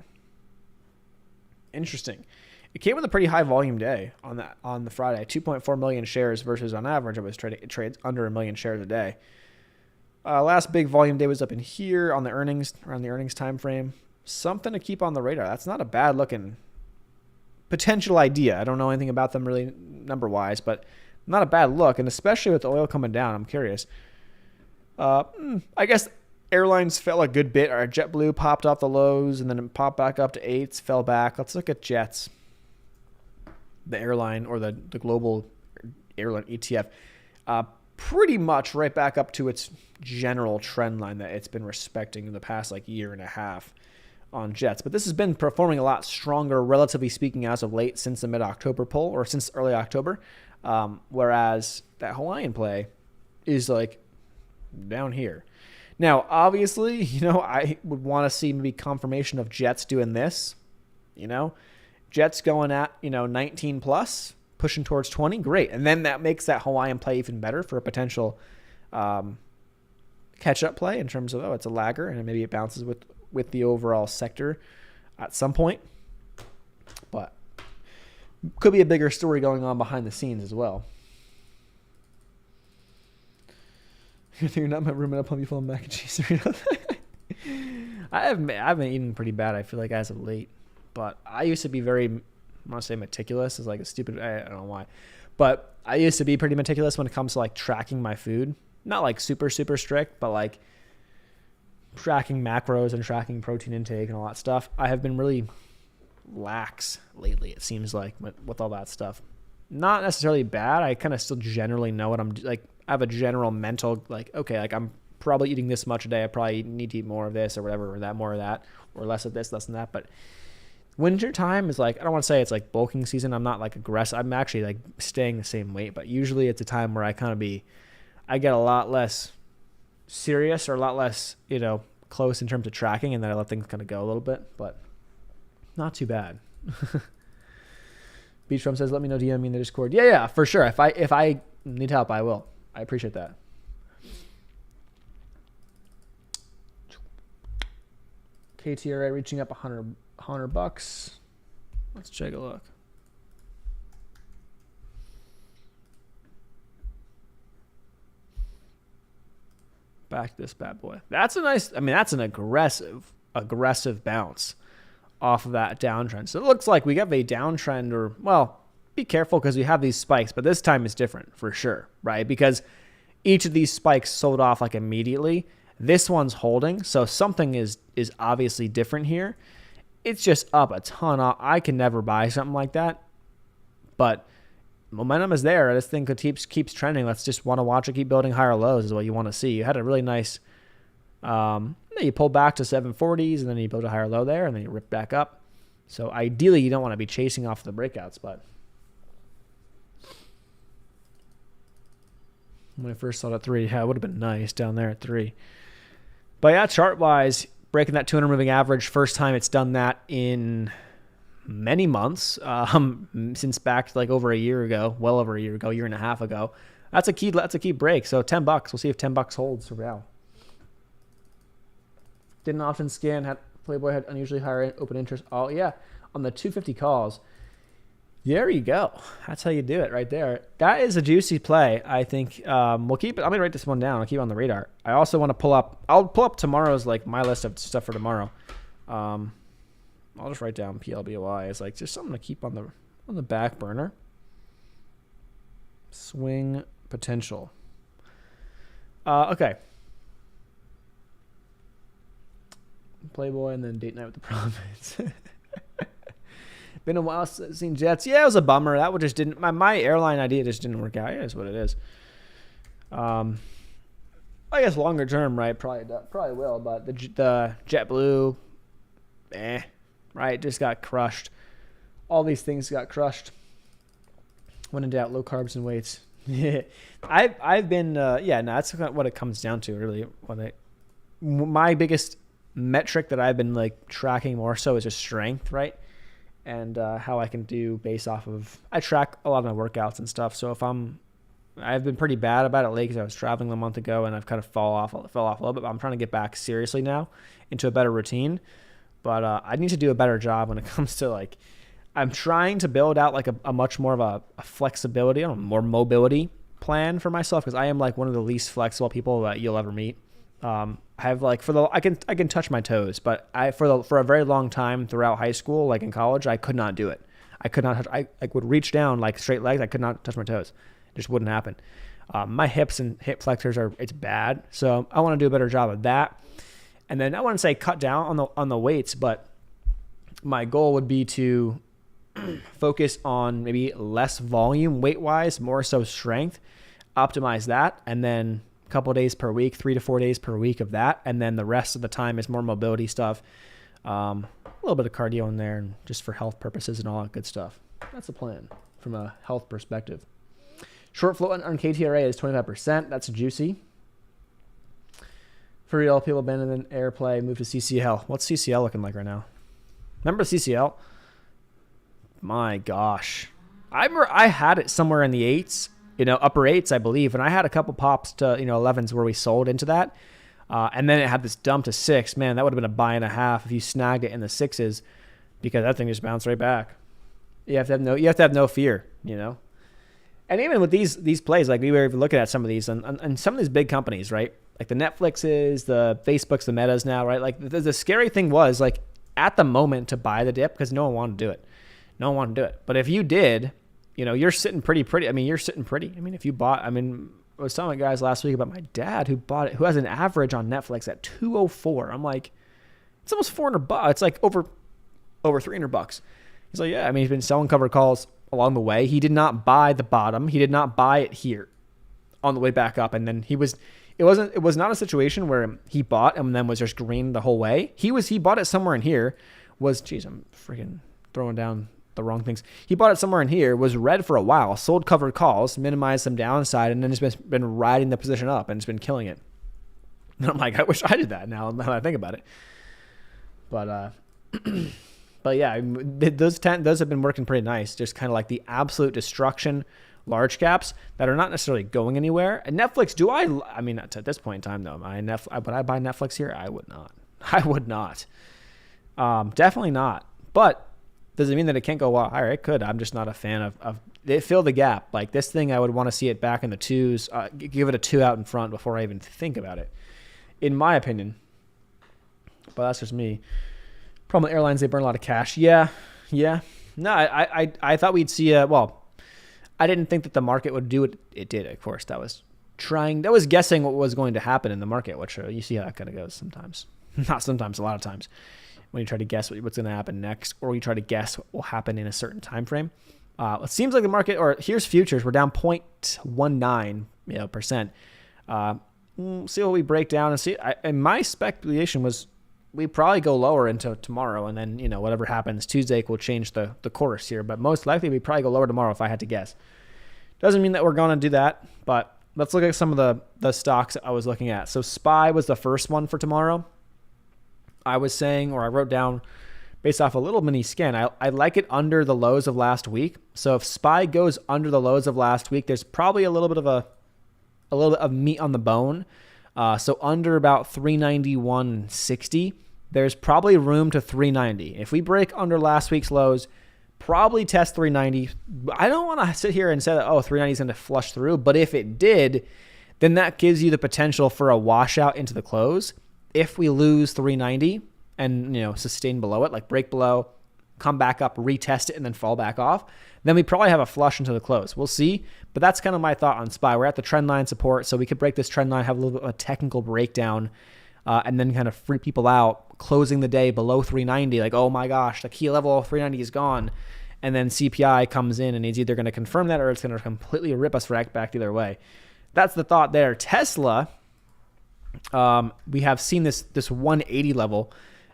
Interesting. It came with a pretty high volume day on the Friday. 2.4 million shares versus on average, it trades under 1 million shares a day. Last big volume day was up in here on around the earnings time frame. Something to keep on the radar. That's not a bad looking potential idea. I don't know anything about them really number wise, but not a bad look. And especially with the oil coming down, I'm curious. I guess airlines fell a good bit. Our JetBlue popped off the lows and then it popped back up to 8s, fell back. Let's look at Jets, the airline or the global airline ETF. Pretty much right back up to its general trend line that it's been respecting in the past like year and a half on Jets. But this has been performing a lot stronger, relatively speaking, as of late since the mid-October poll or since early October. Whereas that Hawaiian play is like down here. Now, obviously, I would want to see maybe confirmation of Jets doing this. Jets going at, 19 plus. Pushing towards 20, great. And then that makes that Hawaiian play even better for a potential catch-up play in terms of, it's a lagger, and maybe it bounces with the overall sector at some point. But could be a bigger story going on behind the scenes as well. You're not my room and I'll pump you full of mac and cheese. I've been eating pretty bad, I feel like, as of late. But I used to be very... I want to say meticulous is like a stupid, I don't know why, but I used to be pretty meticulous when it comes to like tracking my food. Not like super, super strict, but like tracking macros and tracking protein intake and all that stuff. I have been really lax lately, it seems like, with all that stuff. Not necessarily bad. I kind of still generally know what I'm like. I have a general mental, like, okay, like I'm probably eating this much a day. I probably need to eat more of this or whatever, or that, more of that, or less of this, less than that. But winter time is like, I don't want to say it's like bulking season. I'm not like aggressive. I'm actually like staying the same weight, but usually it's a time where I get a lot less serious or a lot less, close in terms of tracking, and then I let things kind of go a little bit, but not too bad. Beach From says, let me know DM me in the Discord. Yeah, for sure. If I need help, I will. I appreciate that. KTRA reaching up $100. Let's take a look. Back to this bad boy. That's a nice, I mean, that's an aggressive bounce off of that downtrend. So it looks like we have a downtrend, or, well, be careful because we have these spikes, but this time is different for sure, right? Because each of these spikes sold off like immediately. This one's holding, so something is obviously different here. It's just up a ton. I can never buy something like that, but momentum is there. This thing keeps trending. Let's just want to watch it keep building higher lows is what you want to see. You had a really nice, you pulled back to 740s, and then you build a higher low there, and then you rip back up. So ideally, you don't want to be chasing off the breakouts, but when I first saw it at 3, yeah, it would have been nice down there at 3. But yeah, chart-wise, breaking that 200 moving average, first time it's done that in many months, since back like over a year ago, well over a year ago, year and a half ago. That's a key break. So $10. We'll see if $10 holds for now. Didn't often scan. Playboy had unusually higher open interest. Oh yeah, on the 250 calls. There you go. That's how you do it right there. That is a juicy play. I think we'll keep it. I'm gonna write this one down. I'll keep it on the radar. I also want to pull up. I'll pull up tomorrow's, like, my list of stuff for tomorrow. I'll just write down PLBY as, like, just something to keep on the back burner. Swing potential. Okay. Playboy and then date night with the Prophets. Been a while since seen Jets. Yeah, it was a bummer. That one just didn't. My airline idea just didn't work out. Yeah, is what it is. I guess longer term, right? Probably will. But the JetBlue, right? Just got crushed. All these things got crushed. When in doubt, low carbs and weights. Yeah, I've been. That's what it comes down to, really. My biggest metric that I've been, like, tracking more so is just strength, right? And how I can do based off of, I track a lot of my workouts and stuff. So I've been pretty bad about it lately because I was traveling a month ago and I've kind of fell off a little bit, but I'm trying to get back seriously now into a better routine. But I need to do a better job when it comes to, like, I'm trying to build out like a much more of a flexibility, more mobility plan for myself, because I am, like, one of the least flexible people that you'll ever meet. I have, like, I can touch my toes, but for a very long time throughout high school, like in college, I could not do it. I could not touch. I would reach down like straight legs. I could not touch my toes. It just wouldn't happen. My hips and hip flexors it's bad. So I want to do a better job of that. And then I want to say cut down on the weights, but my goal would be to focus on maybe less volume weight wise, more so strength, optimize that, and then a couple of days per week, 3 to 4 days per week of that. And then the rest of the time is more mobility stuff. A little bit of cardio in there, and just for health purposes and all that good stuff. That's the plan from a health perspective. Short float on KTRA is 25%. That's juicy. For real, people abandon airplay, move to CCL. What's CCL looking like right now? Remember CCL? My gosh. I had it somewhere in the 8s. Upper 8s, I believe. And I had a couple pops to, 11s where we sold into that. And then it had this dump to 6. Man, that would have been a buy and a half if you snagged it in the 6s, because that thing just bounced right back. You have to have no fear, And even with these plays, like we were even looking at some of these and some of these big companies, right? Like the Netflixes, the Facebooks, the Metas now, right? Like the scary thing was, like, at the moment to buy the dip, because no one wanted to do it. No one wanted to do it. But if you did, you're sitting pretty. I mean, you're sitting pretty. I mean, if you bought, I was telling guys last week about my dad who bought it, who has an average on Netflix at 204. I'm like, it's almost $400. It's like over $300. He's like, yeah. I mean, he's been selling covered calls along the way. He did not buy the bottom. He did not buy it here on the way back up. And then it was not a situation where he bought and then was just green the whole way. He bought it somewhere in here. I'm freaking throwing down the wrong things. He bought it somewhere in here, was red for a while, sold covered calls, minimized some downside, and then has been riding the position up and it's been killing it. And I'm like, I wish I did that now that I think about it. But But yeah, those have been working pretty nice. Just kind of like the absolute destruction large caps that are not necessarily going anywhere. And Netflix, I mean, at this point in time though, would I buy Netflix here? I would not. I would not. Definitely not. But does it mean that it can't go higher? It could. I'm just not a fan of they fill the gap. Like this thing, I would want to see it back in the twos, give it a 2 out in front before I even think about it, in my opinion. But that's just me. Problem with airlines, they burn a lot of cash. Yeah. No, I thought we'd see I didn't think that the market would do what it did. Of course, that was guessing what was going to happen in the market, which you see how that kind of goes sometimes. Not sometimes, a lot of times. When you try to guess what's going to happen next, or you try to guess what will happen in a certain time frame. It seems like the market, or here's futures, we're down 0.19%. See what we break down and see. And my speculation was we probably go lower into tomorrow, and then whatever happens Tuesday will change the course here. But most likely we probably go lower tomorrow if I had to guess. Doesn't mean that we're going to do that, but let's look at some of the stocks I was looking at. So SPY was the first one for tomorrow. I was saying, or I wrote down based off a little mini scan, I like it under the lows of last week. So if SPY goes under the lows of last week, there's probably a little bit of meat on the bone. So under about 391.60, there's probably room to 390. If we break under last week's lows, probably test 390. I don't want to sit here and say that, 390 is going to flush through. But if it did, then that gives you the potential for a washout into the close. If we lose 390 and sustain below it, like break below, come back up, retest it, and then fall back off, then we probably have a flush into the close. We'll see. But that's kind of my thought on SPY. We're at the trend line support, so we could break this trend line, have a little bit of a technical breakdown, and then kind of freak people out, closing the day below 390. Like, oh my gosh, the key level of 390 is gone. And then CPI comes in, and it's either going to confirm that or it's going to completely rip us back the other way. That's the thought there. Tesla, we have seen this 180 level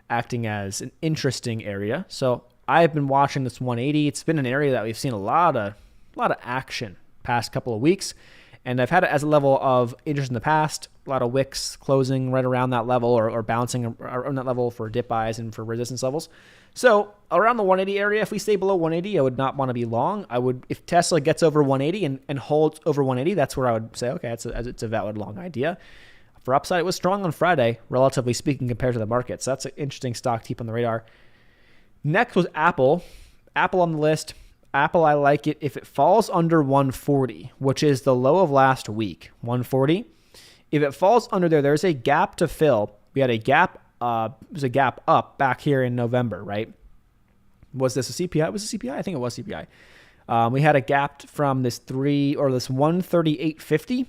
acting as an interesting area. So I've been watching this 180. It's been an area that we've seen a lot of action past couple of weeks, and I've had it as a level of interest in the past. A lot of wicks closing right around that level or bouncing around that level for dip buys and for resistance levels. So around the 180 area, if we stay below 180, I would not want to be long. I would, if Tesla gets over 180 and holds over 180, that's where I would say, okay, it's a valid long idea. For upside, it was strong on Friday, relatively speaking, compared to the market. So that's an interesting stock to keep on the radar. Next was Apple. Apple on the list. Apple, I like it if it falls under 140, which is the low of last week, 140. If it falls under there, there's a gap to fill. We had a gap, there's a gap up back here in November, right? Was this a CPI? Was it CPI? I think it was CPI. We had a gap from this 138.50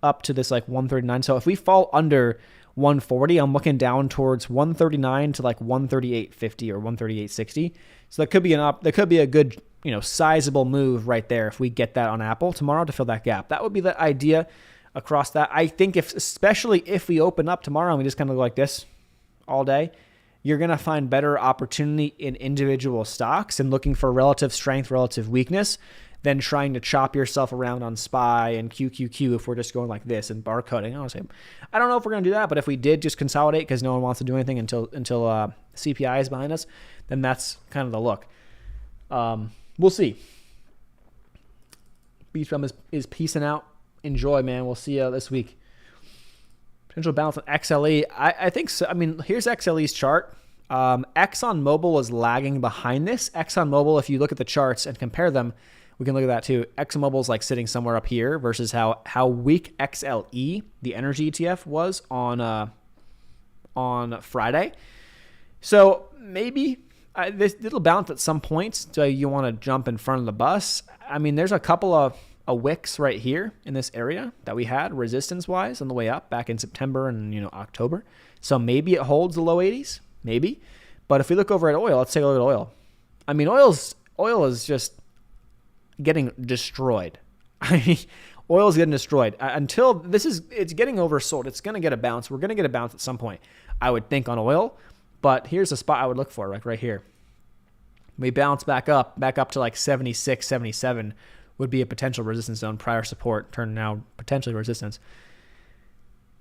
up to this like 139. So if we fall under 140, I'm looking down towards 139 to like 138.50 or 138.60. So that could be a good, sizable move right there if we get that on Apple tomorrow to fill that gap. That would be the idea across that. I think especially if we open up tomorrow and we just kind of go like this all day, you're going to find better opportunity in individual stocks and looking for relative strength, relative weakness than trying to chop yourself around on SPY and QQQ if we're just going like this and barcoding. I don't know if we're going to do that, but if we did just consolidate because no one wants to do anything until CPI is behind us, then that's kind of the look. We'll see. Beach Bum is peacing out. Enjoy, man. We'll see you this week. Potential balance on XLE. I think so. I mean, here's XLE's chart. ExxonMobil is lagging behind this. ExxonMobil, if you look at the charts and compare them, we can look at that too. ExxonMobil is like sitting somewhere up here versus how weak XLE, the energy ETF, was on Friday. So maybe this little bounce at some points. So you want to jump in front of the bus. I mean, there's a couple of wicks right here in this area that we had resistance-wise on the way up back in September and October. So maybe it holds the low 80s, maybe. But if we look over at oil, let's take a look at oil. I mean, oil is just getting destroyed. I mean, oil is getting destroyed until it's getting oversold. It's going to get a bounce. We're going to get a bounce at some point, I would think, on oil. But here's a spot I would look for, like right here. We bounce back up to like 76, 77 would be a potential resistance zone. Prior support turned now potentially resistance.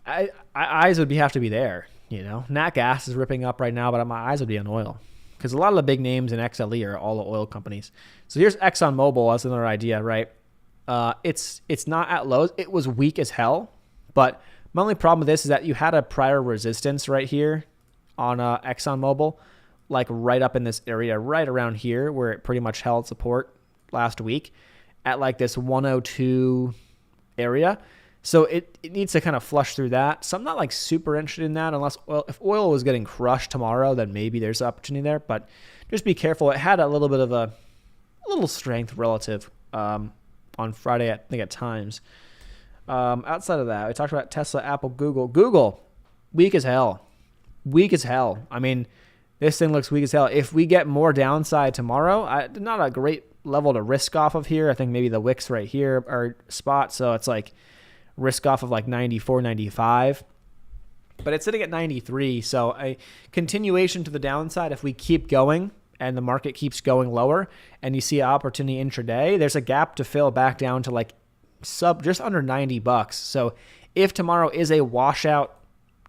Eyes would have to be there. Nat gas is ripping up right now, but my eyes would be on oil. because a lot of the big names in XLE are all the oil companies. So here's ExxonMobil as another idea, right? It's not at lows. It was weak as hell, but my only problem with this is that you had a prior resistance right here on ExxonMobil, like right up in this area, right around here where it pretty much held support last week at like this 102 area. So it needs to kind of flush through that. So I'm not like super interested in that unless if oil was getting crushed tomorrow, then maybe there's opportunity there. But just be careful. It had a little bit of a little strength relative on Friday, I think at times. Outside of that, we talked about Tesla, Apple, Google. Google, weak as hell. Weak as hell. I mean, this thing looks weak as hell. If we get more downside tomorrow, not a great level to risk off of here. I think maybe the wicks right here are spot. So it's like risk off of like 94, 95. But it's sitting at 93. So a continuation to the downside, if we keep going and the market keeps going lower and you see an opportunity intraday, there's a gap to fill back down to like just under $90. So if tomorrow is a washout,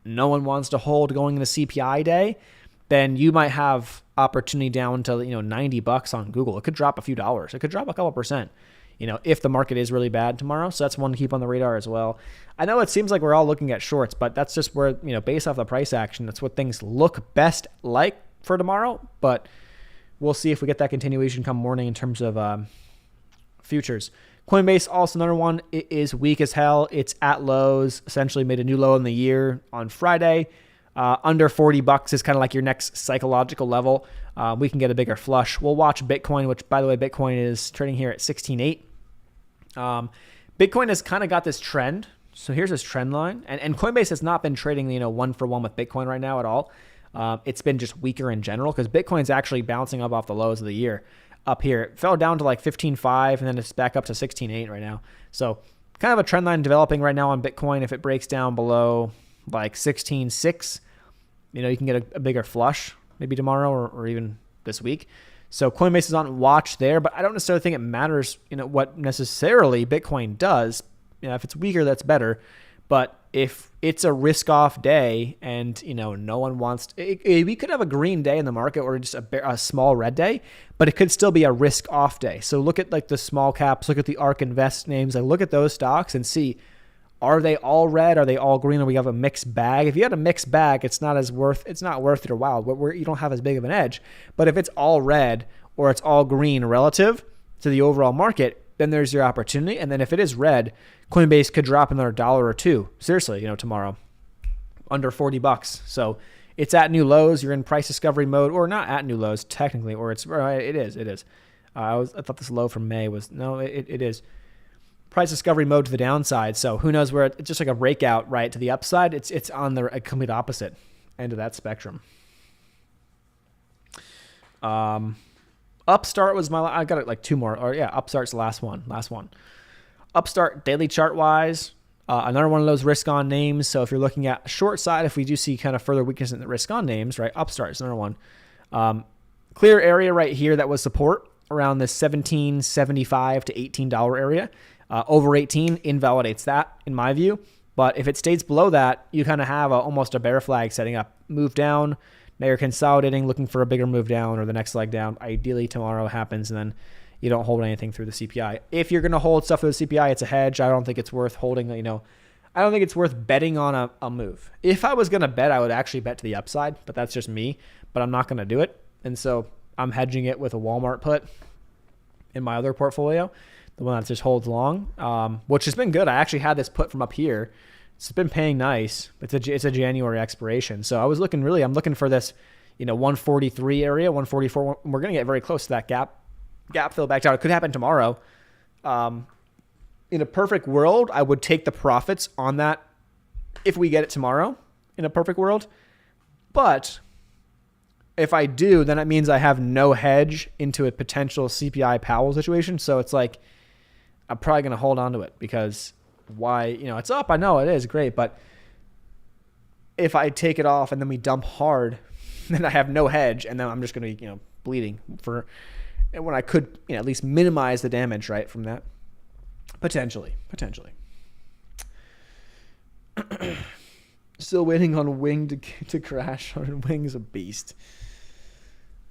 no one wants to hold going into CPI day, then you might have opportunity down to $90 on Google. It could drop a few dollars. It could drop a couple percent, if the market is really bad tomorrow. So that's one to keep on the radar as well. I know it seems like we're all looking at shorts, but that's just where, based off the price action, that's what things look best like for tomorrow. But we'll see if we get that continuation come morning in terms of futures. Coinbase, also another one. It is weak as hell. It's at lows, essentially made a new low in the year on Friday. Under $40 is kind of like your next psychological level. We can get a bigger flush. We'll watch Bitcoin, which, by the way, Bitcoin is trading here at 16.8. Bitcoin has kind of got this trend. So here's this trend line. And Coinbase has not been trading, one for one with Bitcoin right now at all. It's been just weaker in general because Bitcoin's actually bouncing up off the lows of the year. Up here, it fell down to like 15.5 and then it's back up to 16.8 right now. So kind of a trend line developing right now on Bitcoin. If it breaks down below like 16.6, you can get a bigger flush maybe tomorrow or even this week. So Coinbase is on watch there, but I don't necessarily think it matters, what necessarily Bitcoin does. If it's weaker, that's better. But if it's a risk-off day and, no one wants we could have a green day in the market or just a small red day, but it could still be a risk-off day. So look at like the small caps, look at the ARK Invest names, like look at those stocks and see, are they all red? Are they all green? Or we have a mixed bag? If you had a mixed bag, it's not worth it or wow, you don't have as big of an edge. But if it's all red or it's all green relative to the overall market, then there's your opportunity. And then if it is red, Coinbase could drop another $1 or $2. Seriously, tomorrow, under $40. So it's at new lows. You're in price discovery mode, or not at new lows technically, or it is. I thought this low from May was it is price discovery mode to the downside. So who knows where it's just like a breakout right to the upside. It's on the complete opposite end of that spectrum. Upstart was I got it like two more. Or yeah, Upstart's the last one. Upstart daily chart wise, another one of those risk on names. So if you're looking at short side, if we do see kind of further weakness in the risk on names, right? Upstart is another one. Clear area right here that was support around the $17.75 to $18 area. Over 18 invalidates that in my view. But if it stays below that, you kind of have almost a bear flag setting up. Move down. Now you're consolidating, looking for a bigger move down or the next leg down. Ideally tomorrow happens and then you don't hold anything through the CPI. If you're going to hold stuff through the CPI, it's a hedge. I don't think it's worth holding, I don't think it's worth betting on a move. If I was going to bet, I would actually bet to the upside, but that's just me. But I'm not going to do it. And so I'm hedging it with a Walmart put in my other portfolio, the one that just holds long, which has been good. I actually had this put from up here. It's been paying nice. It's a January expiration. So I'm looking for this, 143 area, 144. We're going to get very close to that gap fill back down. It could happen tomorrow. In a perfect world, I would take the profits on that if we get it tomorrow in a perfect world. But if I do, then it means I have no hedge into a potential CPI Powell situation. So it's like, I'm probably going to hold on to it because why, it's up. I know it is great. But if I take it off and then we dump hard, then I have no hedge. And then I'm just going to be, bleeding when I could, at least minimize the damage, right, from that. Potentially. Still waiting on Wing to crash. Wing's a beast.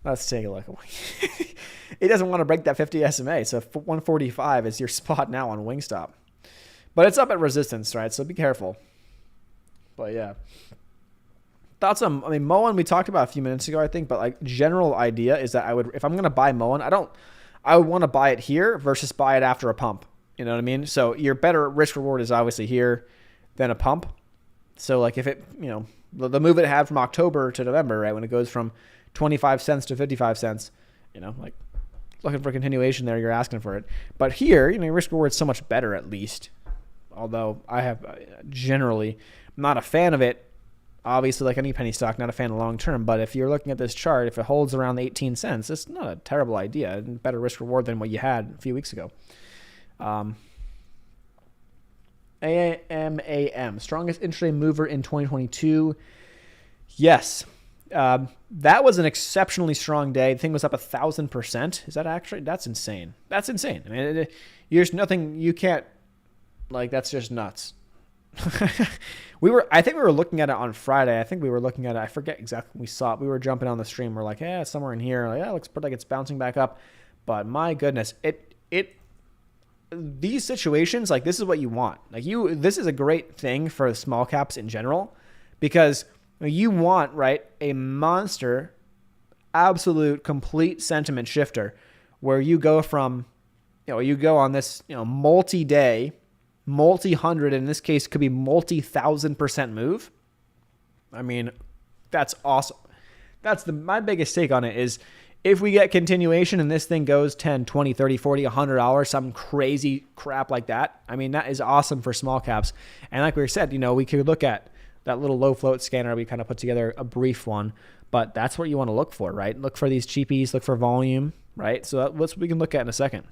Let's take a look. It doesn't want to break that 50 SMA, so 145 is your spot now on Wingstop. But it's up at resistance, right? So be careful. But yeah. Thoughts on, Moen we talked about a few minutes ago, I think, but like general idea is that if I'm going to buy Moen, I would want to buy it here versus buy it after a pump. You know what I mean? So your better risk reward is obviously here than a pump. So like if it, the move it had from October to November, right? When it goes from 25 cents to 55 cents, like looking for continuation there, you're asking for it. But here, your risk reward is so much better at least. Although I have generally not a fan of it. Obviously, like any penny stock, not a fan of long term. But if you're looking at this chart, if it holds around the 18 cents, it's not a terrible idea. Better risk reward than what you had a few weeks ago. AMAM, strongest intraday mover in 2022. Yes. That was an exceptionally strong day. The thing was up 1,000%. Is that actually? That's insane. That's insane. There's nothing you can't, that's just nuts. I think we were looking at it on Friday. I think we were looking at it. I forget exactly when we saw it. We were jumping on the stream. We're like, it's somewhere in here. It looks like it's bouncing back up. But my goodness, these situations, this is what you want. This is a great thing for small caps in general, because you want, right, a monster, absolute, complete sentiment shifter where you go from, you go on this, multi-day, multi-hundred, in this case, could be multi-1,000% move. That's awesome. That's my biggest take on it is if we get continuation and this thing goes 10, 20, 30, 40, $100, some crazy crap like that, that is awesome for small caps. And like we said, we could look at that little low float scanner. We kind of put together a brief one, but that's what you want to look for, right? Look for these cheapies, look for volume, right? So that's what we can look at in a second.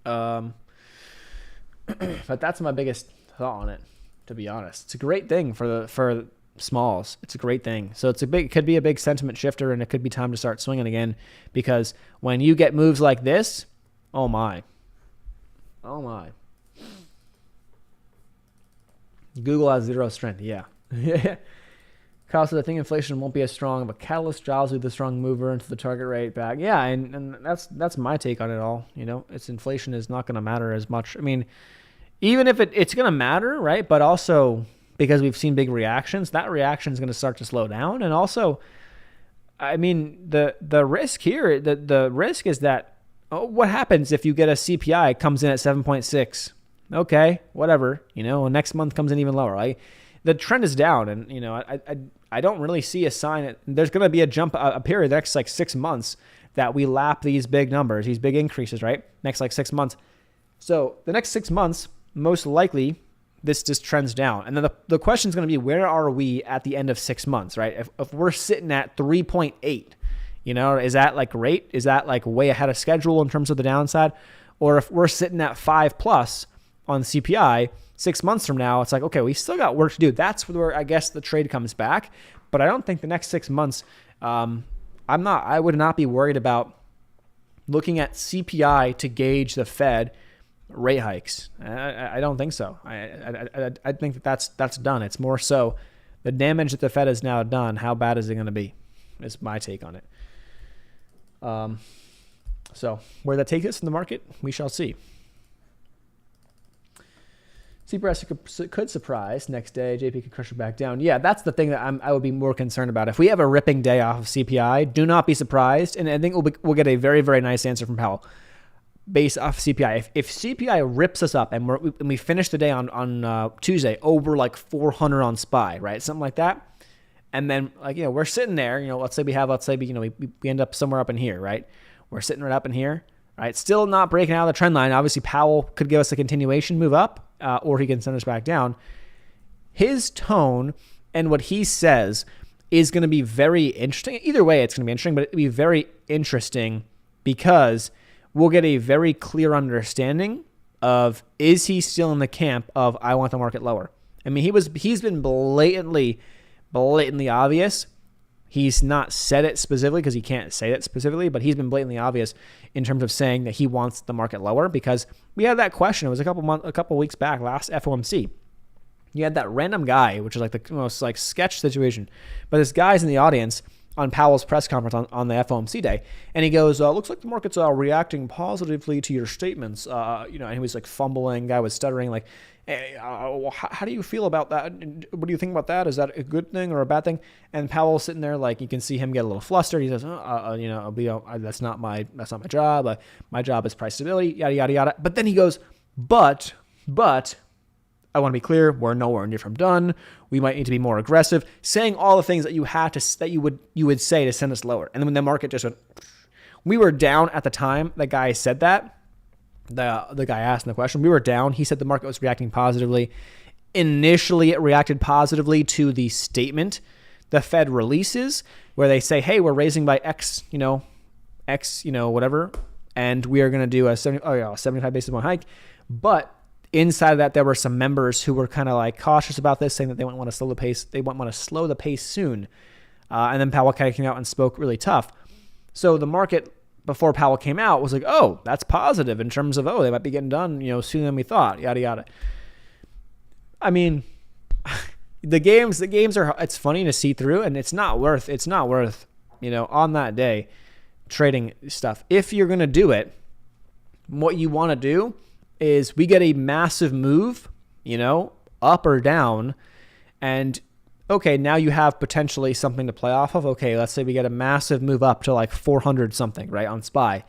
But that's my biggest thought on it, to be honest. It's a great thing for smalls. It's a great thing. So it could be a big sentiment shifter, and it could be time to start swinging again, because when you get moves like this, oh my. Google has zero strength. Yeah. Kyle said, I think inflation won't be as strong, but catalyst jobs will be the strong mover into the target rate back. Yeah, and that's my take on it all. It's inflation is not going to matter as much. Even if it's going to matter, right? But also because we've seen big reactions, that reaction is going to start to slow down. And also, the risk here, the risk is that, what happens if you get a CPI comes in at 7.6? Okay, whatever. Next month comes in even lower. Right? The trend is down, and I don't really see a sign. There's going to be a jump, a period the next 6 months that we lap these big numbers, these big increases, right? Next 6 months. So the next 6 months, most likely, this just trends down. And then the question is going to be, where are we at the end of 6 months, right? If we're sitting at 3.8, is that great? Is that way ahead of schedule in terms of the downside? Or if we're sitting at 5+ on CPI 6 months from now, it's okay, we still got work to do. That's where I guess the trade comes back. But I don't think the next 6 months, I would not be worried about looking at CPI to gauge the Fed rate hikes. I don't think so. I think that's done. It's more so the damage that the Fed has now done. How bad is it going to be? Is my take on it. So where that takes us in the market, we shall see. CPI could surprise next day. JP could crush it back down. Yeah, that's the thing that I would be more concerned about. If we have a ripping day off of CPI, do not be surprised. And I think we'll get a very, very nice answer from Powell based off CPI. If CPI rips us up and we finish the day on Tuesday over 400 on SPY, right? Something like that. And then we're sitting there, let's say we end up somewhere up in here, right? We're sitting right up in here, right? Still not breaking out of the trend line. Obviously, Powell could give us a continuation move up. Or he can send us back down. His tone and what he says is going to be very interesting. Either way, it's going to be interesting, but it'll be very interesting because we'll get a very clear understanding of, is he still in the camp of, I want the market lower? He's been blatantly obvious. He's not said it specifically because he can't say it specifically, but he's been blatantly obvious in terms of saying that he wants the market lower, because we had that question. It was a couple weeks back, last FOMC. You had that random guy, which is the most sketch situation, but this guy's in the audience, on Powell's press conference on the FOMC day, and he goes, "Looks like the market's reacting positively to your statements." And he was like fumbling, guy was stuttering, like, "Hey, how do you feel about that? What do you think about that? Is that a good thing or a bad thing?" And Powell's sitting there, like, you can see him get a little flustered. He says, "That's not my job. My job is price stability, yada yada yada." But then he goes, "But." I want to be clear, we're nowhere near from done. We might need to be more aggressive, saying all the things that you would say to send us lower. And then when the market just went, we were down at the time the guy said that. The guy asked the question. We were down. He said the market was reacting positively. Initially, it reacted positively to the statement the Fed releases, where they say, "Hey, we're raising by X, whatever, and we are going to do a 75 basis point hike." But inside of that, there were some members who were kind of like cautious about this, saying that they wouldn't want to slow the pace. They wouldn't want to slow the pace soon. And then Powell kind of came out and spoke really tough. So the market, before Powell came out, was like, "Oh, that's positive in terms of, they might be getting done, sooner than we thought, yada, yada." I mean, the games are, it's funny to see through, and it's not worth, on that day, trading stuff. If you're going to do it, what you want to do is we get a massive move, up or down, and okay, now you have potentially something to play off of. Okay, let's say we get a massive move up to like 400 something, right, on SPY.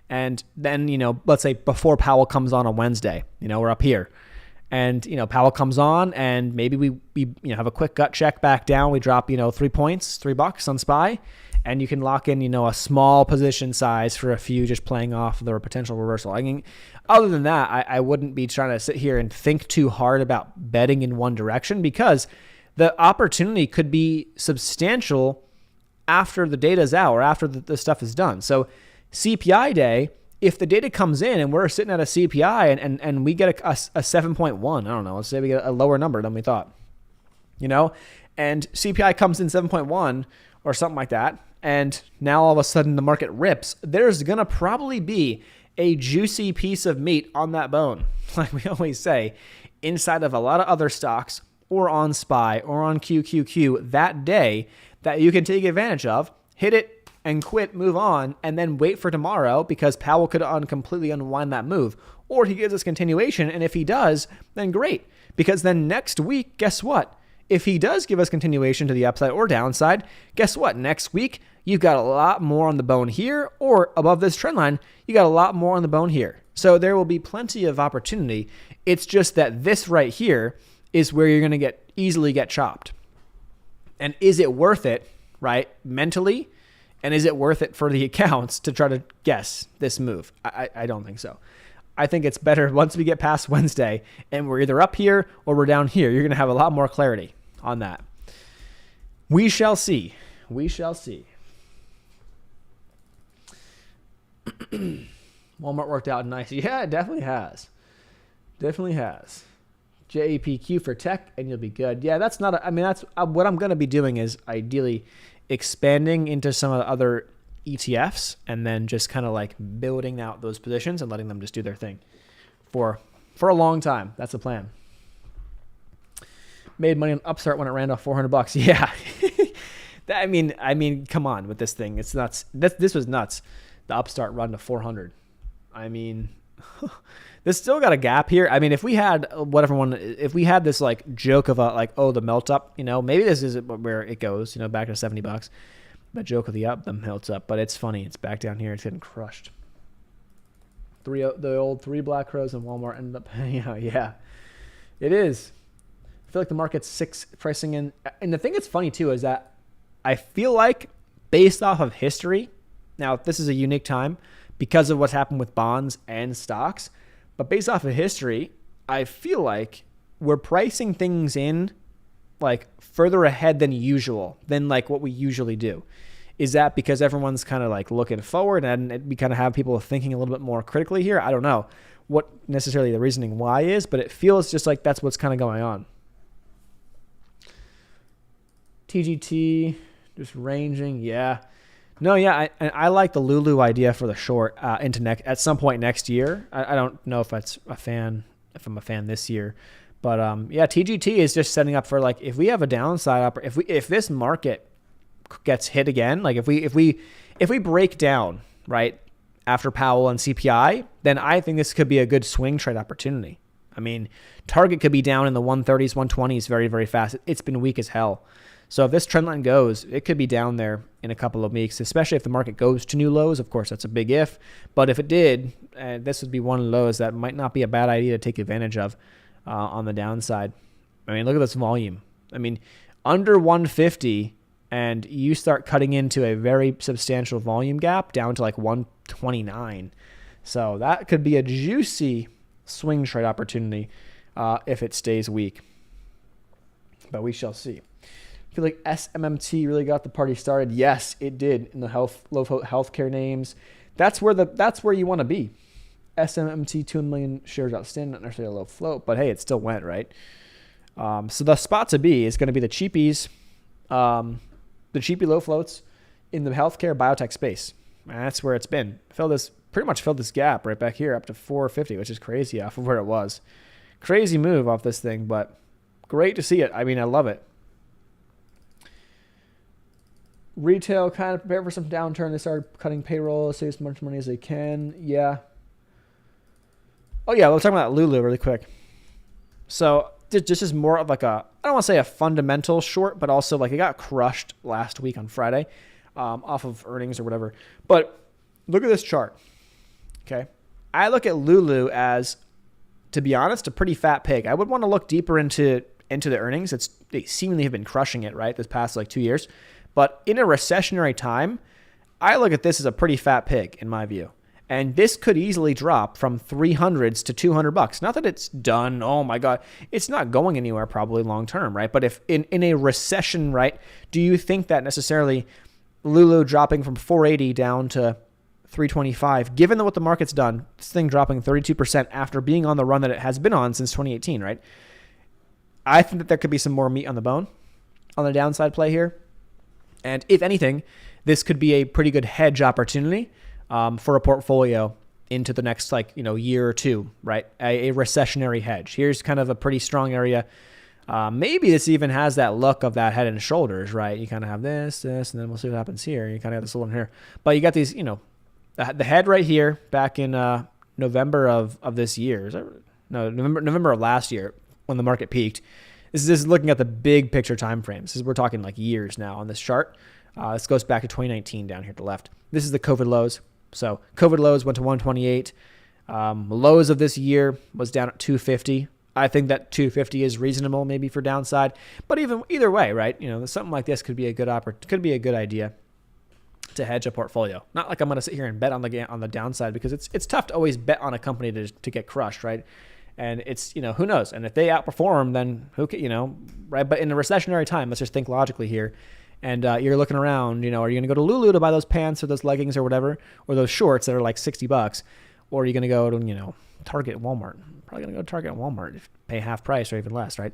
And then, let's say before Powell comes on Wednesday, we're up here. And, Powell comes on and maybe we have a quick gut check back down. We drop, $3 on SPY. And you can lock in, a small position size for a few, just playing off the potential reversal. I mean, other than that, I wouldn't be trying to sit here and think too hard about betting in one direction, because the opportunity could be substantial after the data's out or after the stuff is done. So CPI day, if the data comes in and we're sitting at a CPI and we get a 7.1, I don't know, let's say we get a lower number than we thought, and CPI comes in 7.1 or something like that, and now all of a sudden the market rips, there's going to probably be a juicy piece of meat on that bone, like we always say, inside of a lot of other stocks or on SPY or on QQQ that day that you can take advantage of, hit it and quit, move on, and then wait for tomorrow, because Powell could completely unwind that move. Or he gives us continuation, and if he does, then great. Because then next week, guess what? If he does give us continuation to the upside or downside, guess what? Next week, you've got a lot more on the bone here, or above this trend line, you got a lot more on the bone here. So there will be plenty of opportunity. It's just that this right here is where you're going to easily get chopped. And is it worth it, right, mentally? And is it worth it for the accounts to try to guess this move? I don't think so. I think it's better once we get past Wednesday and we're either up here or we're down here. You're going to have a lot more clarity on that. We shall see. We shall see. Walmart worked out nice. Yeah, it definitely has. Definitely has. JAPQ for tech and you'll be good. Yeah, that's not, that's what I'm going to be doing is ideally expanding into some of the other ETFs and then just kind of like building out those positions and letting them just do their thing for a long time. That's the plan. Made money on Upstart when it ran off $400. Yeah. I mean, come on with this thing. It's nuts. This was nuts. The Upstart run to 400. I mean, this still got a gap here. I mean, if we had if we had this like joke of the melt up, maybe this is where it goes, back to $70. The joke of the melts up, but it's funny. It's back down here. It's getting crushed. The old three black crows in Walmart ended up paying out. Yeah, it is. I feel like the market's 6 pricing in. And the thing that's funny too is that I feel like based off of history, now this is a unique time because of what's happened with bonds and stocks, but based off of history, I feel like we're pricing things in like further ahead than usual, than like what we usually do. Is that because everyone's kind of like looking forward and we kind of have people thinking a little bit more critically here? I don't know what necessarily the reasoning why is, but it feels just like that's what's kind of going on. TGT, just ranging. Yeah. No, yeah. I like the Lulu idea for the short into at some point next year. I don't know if I'm a fan this year. But yeah, TGT is just setting up for like if we have a downside if this market gets hit again, like if we break down, right, after Powell and CPI, then I think this could be a good swing trade opportunity. I mean, Target could be down in the 130s, 120s very, very fast. It's been weak as hell. So if this trend line goes, it could be down there in a couple of weeks, especially if the market goes to new lows. Of course, that's a big if. But if it did, this would be one of the lows that might not be a bad idea to take advantage of on the downside. I mean, look at this volume. I mean, under 150, and you start cutting into a very substantial volume gap down to like 129. So that could be a juicy swing trade opportunity if it stays weak. But we shall see. I feel like SMMT really got the party started. Yes, it did in the healthcare names. That's where you want to be. SMMT 2 million shares outstanding, not necessarily a low float, but hey, it still went, right? So the spot to be is going to be the cheapies, the cheapy low floats in the healthcare biotech space. And that's where it's been. Pretty much filled this gap right back here up to 450, which is crazy off of where it was. Crazy move off this thing, but great to see it. I mean, I love it. Retail kind of prepared for some downturn. They started cutting payroll, save as much money as they can. Yeah. Oh, yeah, let's talk about Lulu really quick. So this is more of like I don't want to say a fundamental short, but also like it got crushed last week on Friday off of earnings or whatever. But look at this chart. Okay. I look at Lulu as, to be honest, a pretty fat pig. I would want to look deeper into the earnings. They seemingly have been crushing it, right, this past like 2 years. But in a recessionary time, I look at this as a pretty fat pig in my view. And this could easily drop from 300s to $200. Not that it's done. Oh my God. It's not going anywhere probably long term, right? But if in a recession, right, do you think that necessarily Lulu dropping from 480 down to 325, given that what the market's done, this thing dropping 32% after being on the run that it has been on since 2018, right? I think that there could be some more meat on the bone on the downside play here. And if anything, this could be a pretty good hedge opportunity for a portfolio into the next year or two, right? A recessionary hedge. Here's kind of a pretty strong area. Maybe this even has that look of that head and shoulders, right? You kind of have this, and then we'll see what happens here. You kind of have this little one here. But you got these, the head right here back in November of this year. November of last year when the market peaked. This is looking at the big picture time frames. We're talking like years now on this chart. This goes back to 2019 down here to the left. This is the COVID lows. So COVID lows went to 128. Lows of this year was down at 250. I think that 250 is reasonable maybe for downside. But either way, right? Something like this could be a good idea to hedge a portfolio. Not like I'm going to sit here and bet on the downside, because it's tough to always bet on a company to get crushed, right? And it's, who knows? And if they outperform, then right? But in a recessionary time, let's just think logically here. And you're looking around, are you going to go to Lulu to buy those pants or those leggings or whatever, or those shorts that are like $60? Or are you going to go to, Target, Walmart? Probably going to go to Target and Walmart, pay half price or even less, right?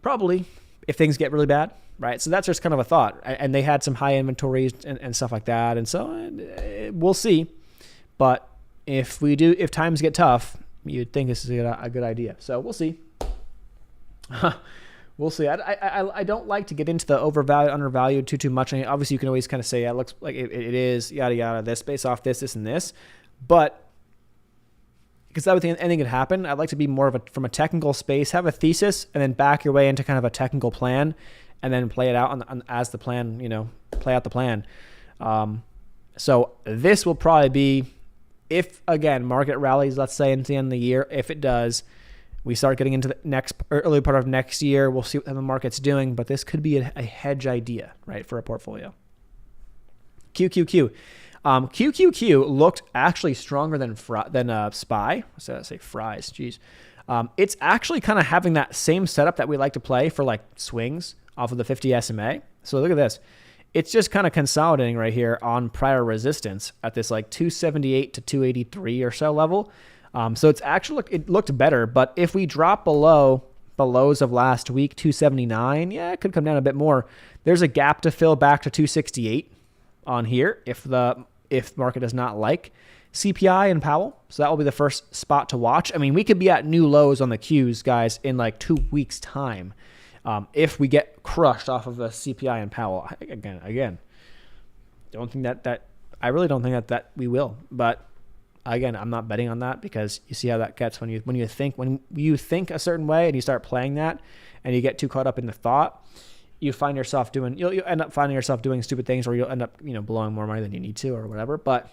Probably, if things get really bad, right? So that's just kind of a thought. And they had some high inventories and stuff like that. And so we'll see. But if times get tough, you'd think this is a good idea. So we'll see. We'll see. I don't like to get into the overvalued, undervalued too much. I mean, obviously, you can always kind of say, yeah, it looks like it is, yada, yada, this, based off this, and this. But because anything could happen, I'd like to be more of from a technical space, have a thesis, and then back your way into kind of a technical plan, and then play it out as the plan, play out the plan. So this will probably be, if, again, market rallies, let's say, into the end of the year, if it does, we start getting into the early part of next year. We'll see what the market's doing, but this could be a hedge idea, right, for a portfolio. QQQ. QQQ looked actually stronger than SPY. What's that? I say fries. Jeez. It's actually kind of having that same setup that we like to play for like swings off of the 50 SMA. So look at this. It's just kind of consolidating right here on prior resistance at this like 278 to 283 or so level. So it's actually, it looked better, but if we drop below the lows of last week, 279, yeah, it could come down a bit more. There's a gap to fill back to 268 on here if market does not like CPI and Powell. So that will be the first spot to watch. I mean, we could be at new lows on the Qs, guys, in like 2 weeks' time. if we get crushed off of a CPI and Powell. Again, don't think that I really don't think that we will. But again, I'm not betting on that because you see how that gets when you think a certain way and you start playing that and you get too caught up in the thought, you'll end up finding yourself doing stupid things, or you'll end up blowing more money than you need to or whatever. But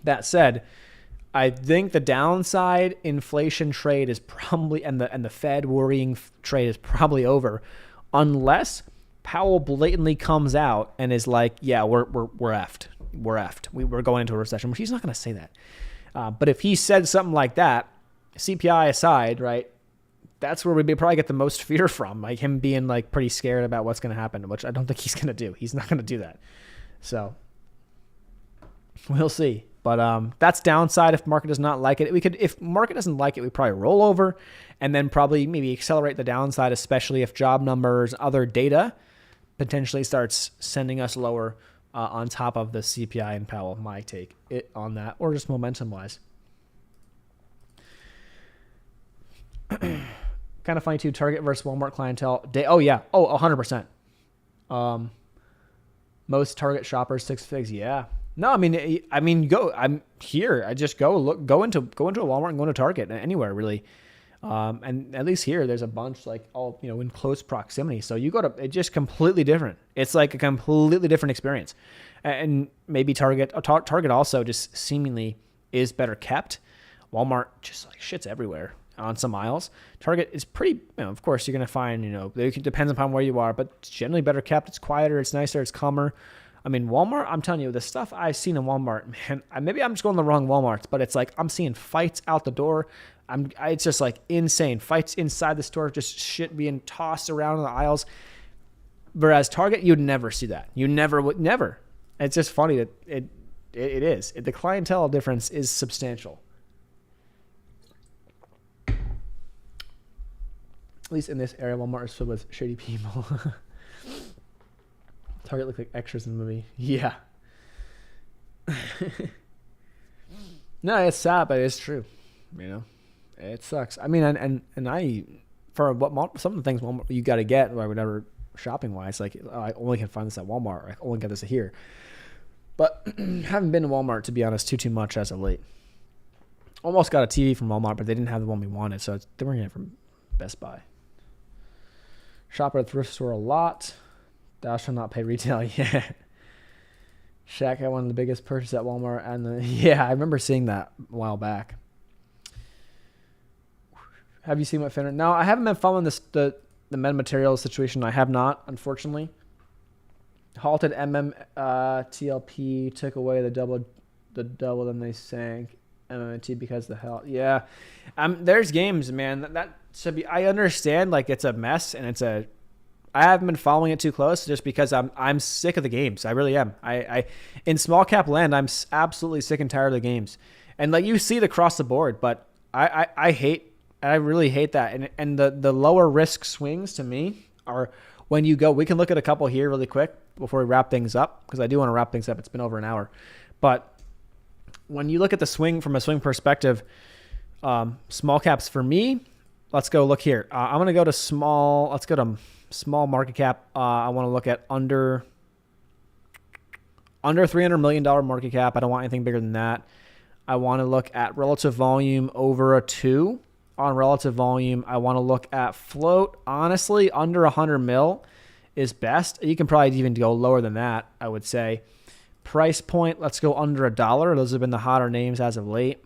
that said, I think the downside inflation trade is probably and the Fed worrying trade is probably over, unless Powell blatantly comes out and is like, yeah, we're effed. We're going into a recession. Which he's not going to say that. But if he said something like that, CPI aside, right, that's where we'd probably get the most fear from, like him being like pretty scared about what's going to happen, which I don't think he's going to do. He's not going to do that. So we'll see. But that's downside if market does not like it. If market doesn't like it, we probably roll over and then probably maybe accelerate the downside, especially if job numbers, other data potentially starts sending us lower on top of the CPI and Powell. My take on that, or just momentum wise. Kind of funny too. Target versus Walmart clientele. 100%. Most Target shoppers 6 figs. Yeah. No, I mean, go. I'm here. I just go into a Walmart and go to Target, anywhere really. And at least here, there's a bunch like all in close proximity. So you go to it's just completely different. It's like a completely different experience. And maybe Target also just seemingly is better kept. Walmart just like shit's everywhere on some aisles. Target is pretty, of course you're going to find, it depends upon where you are, but it's generally better kept. It's quieter. It's nicer. It's calmer. I mean, Walmart, I'm telling you, the stuff I've seen in Walmart, man, maybe I'm just going to the wrong Walmarts, but it's like I'm seeing fights out the door. It's just like insane. Fights inside the store, just shit being tossed around in the aisles. Whereas Target, you'd never see that. You never. It's just funny that it is. The clientele difference is substantial. At least in this area, Walmart is filled with shady people. Target looked like extras in the movie. Yeah. No, it's sad, but it's true. It sucks. I mean, and I, for what some of the things Walmart you got to get or whatever shopping wise, like I only can find this at Walmart. Or I only get this here. But haven't been to Walmart, to be honest, too much as of late. Almost got a TV from Walmart, but they didn't have the one we wanted, so they were getting it from Best Buy. Shop at a thrift store a lot. Thou shalt not pay retail. Yeah. Shaq had one of the biggest purchases at Walmart. I remember seeing that a while back. Have you seen what Finner? No, I haven't been following the metamaterials situation. I have not, unfortunately. Halted TLP, took away the double, then they sank MMT because the hell. Yeah. There's games, man. That should be, I understand like it's a mess and I haven't been following it too close just because I'm sick of the games. I really am. I in small cap land, I'm absolutely sick and tired of the games. And like you see it across the board, but I really hate that. And the lower risk swings to me are when you go, we can look at a couple here really quick before we wrap things up, because I do want to wrap things up. It's been over an hour. But when you look at the swing from a swing perspective, small caps for me, let's go look here. I'm going to go to small. Let's go to small market cap. I want to look at under $300 million market cap. I don't want anything bigger than that. I want to look at relative volume over a 2. On relative volume, I want to look at float. Honestly, under 100 mil is best. You can probably even go lower than that, I would say. Price point, let's go under $1. Those have been the hotter names as of late.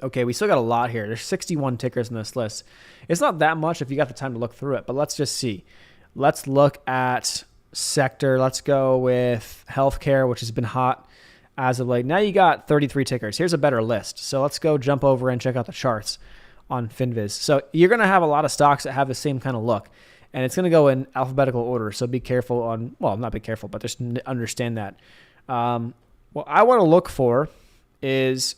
Okay, we still got a lot here. There's 61 tickers in this list. It's not that much if you got the time to look through it, but let's just see. Let's look at sector. Let's go with healthcare, which has been hot as of late. Now you got 33 tickers. Here's a better list. So let's go jump over and check out the charts on FinViz. So you're going to have a lot of stocks that have the same kind of look, and it's going to go in alphabetical order. So be careful on, well, not be careful, but just understand that. What I want to look for is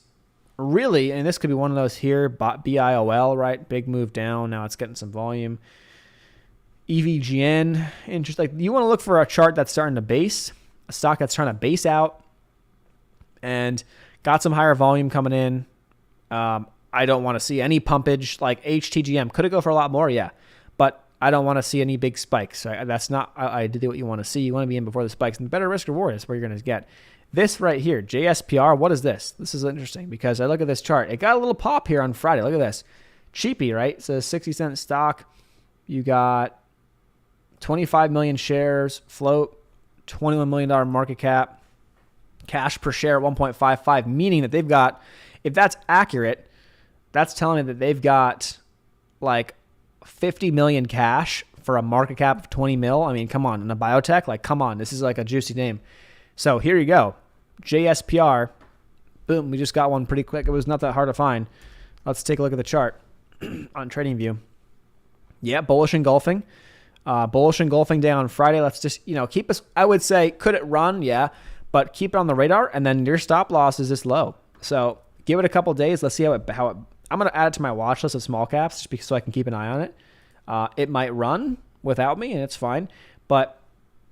really, and this could be one of those here, BIOL, right? Big move down. Now it's getting some volume. EVGN, like you want to look for a chart that's starting to base, a stock that's trying to base out and got some higher volume coming in. I don't want to see any pumpage like HTGM. Could it go for a lot more? Yeah. But I don't want to see any big spikes. That's not ideally what you want to see. You want to be in before the spikes. And the better risk reward is where you're going to get. This right here, JSPR, what is this? This is interesting because I look at this chart. It got a little pop here on Friday. Look at this. Cheapy, right? So 60-cent stock. You got 25 million shares, float, $21 million market cap, cash per share at 1.55, meaning that they've got, if that's accurate, that's telling me that they've got like 50 million cash for a market cap of 20 mil. I mean, come on, in a biotech, like, come on, this is like a juicy name. So here you go. JSPR, boom, we just got one pretty quick. It was not that hard to find. Let's take a look at the chart on TradingView. Yeah, bullish engulfing. Bullish engulfing day on Friday. Let's just, keep us, I would say, could it run? Yeah, but keep it on the radar, and then your stop loss is this low. So give it a couple days. Let's see how it I'm going to add it to my watch list of small caps just so I can keep an eye on it. It might run without me, and it's fine. But,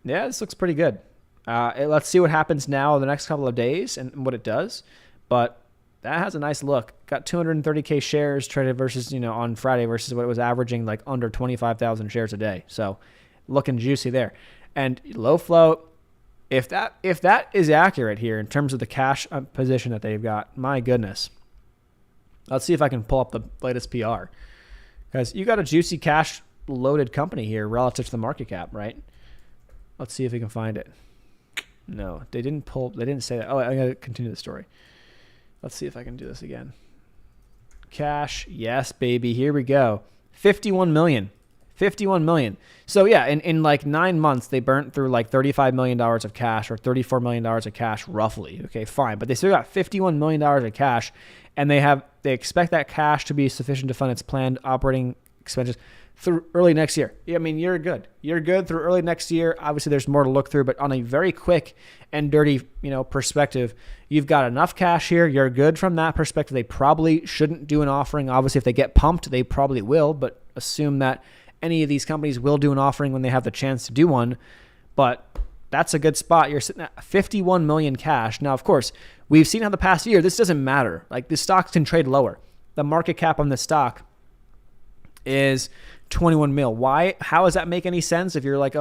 yeah, this looks pretty good. Let's see what happens now in the next couple of days and what it does. But that has a nice look. Got 230K shares traded versus, on Friday versus what it was averaging, like under 25,000 shares a day. So looking juicy there. And low float, if that is accurate here in terms of the cash position that they've got, my goodness. Let's see if I can pull up the latest PR. Because you got a juicy cash loaded company here relative to the market cap, right? Let's see if we can find it. No, they didn't say that. Oh, I got to continue the story. Let's see if I can do this again. Cash, yes, baby. Here we go. 51 million. 51 million. So yeah, in like 9 months, they burnt through like $35 million of cash or $34 million of cash roughly. Okay, fine. But they still got $51 million of cash, and they expect that cash to be sufficient to fund its planned operating expenses through early next year. I mean, you're good. You're good through early next year. Obviously, there's more to look through, but on a very quick and dirty, perspective, you've got enough cash here. You're good from that perspective. They probably shouldn't do an offering. Obviously, if they get pumped, they probably will, but assume that any of these companies will do an offering when they have the chance to do one. But that's a good spot. You're sitting at 51 million cash. Now, of course, we've seen how the past year, this doesn't matter. Like, the stocks can trade lower. The market cap on the stock is 21 mil. Why? How does that make any sense? If you're like,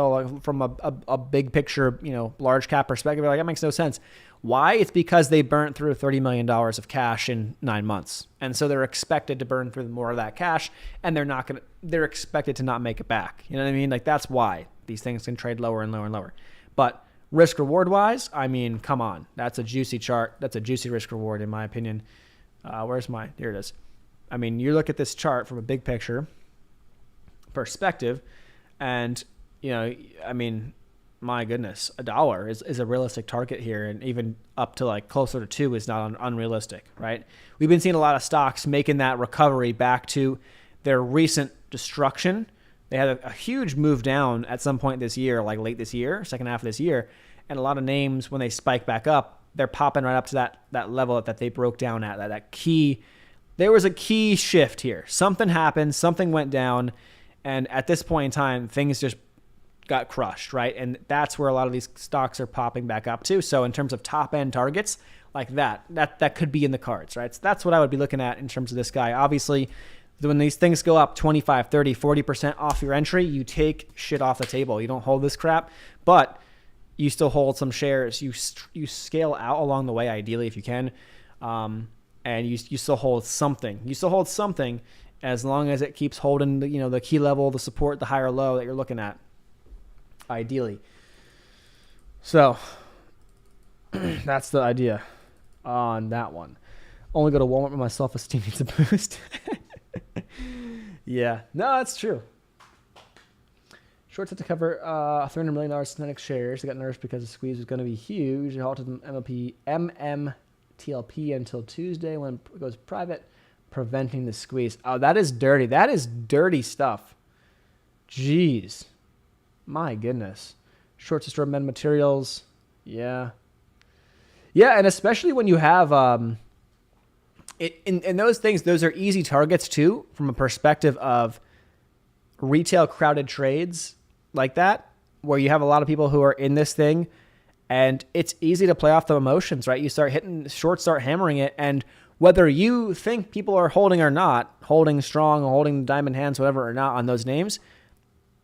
from a big picture, large cap perspective, you're like, that makes no sense. Why? It's because they burnt through $30 million of cash in 9 months. And so they're expected to burn through more of that cash, and they're expected to not make it back. You know what I mean? Like, that's why these things can trade lower and lower and lower. But risk reward wise, I mean, come on. That's a juicy chart. That's a juicy risk reward in my opinion. Here it is. I mean, you look at this chart from a big picture perspective, and I mean, my goodness, $1 is a realistic target here, and even up to like closer to $2 is not unrealistic, right? We've been seeing a lot of stocks making that recovery back to their recent destruction. They had a huge move down at some point this year, like late this year, second half of this year, and a lot of names, when they spike back up, they're popping right up to that level that they broke down at, that key. There was a key shift here. Something happened, something went down, and at this point in time, things just got crushed, right? And that's where a lot of these stocks are popping back up to. So in terms of top end targets like that could be in the cards, right? So that's what I would be looking at in terms of this guy. Obviously, when these things go up 25, 30, 40% off your entry, you take shit off the table. You don't hold this crap, but you still hold some shares. You scale out along the way, ideally, if you can. And you still hold something. You still hold something as long as it keeps holding the key level, the support, the high or low that you're looking at, ideally. So that's the idea on that one. Only go to Walmart when my self-esteem needs a boost. Yeah, no, that's true. Shorts had to cover $300 million synthetic shares. They got nervous because the squeeze was going to be huge. They halted them MMTLP until Tuesday when it goes private, preventing the squeeze. Oh, that is dirty. That is dirty stuff. Jeez. My goodness. Shorts to store men materials. Yeah. Yeah, and especially when you have in those things, those are easy targets too, from a perspective of retail crowded trades like that, where you have a lot of people who are in this thing, and it's easy to play off the emotions, right? You start hitting shorts, start hammering it, and whether you think people are holding or not, holding strong, holding diamond hands, whatever or not on those names,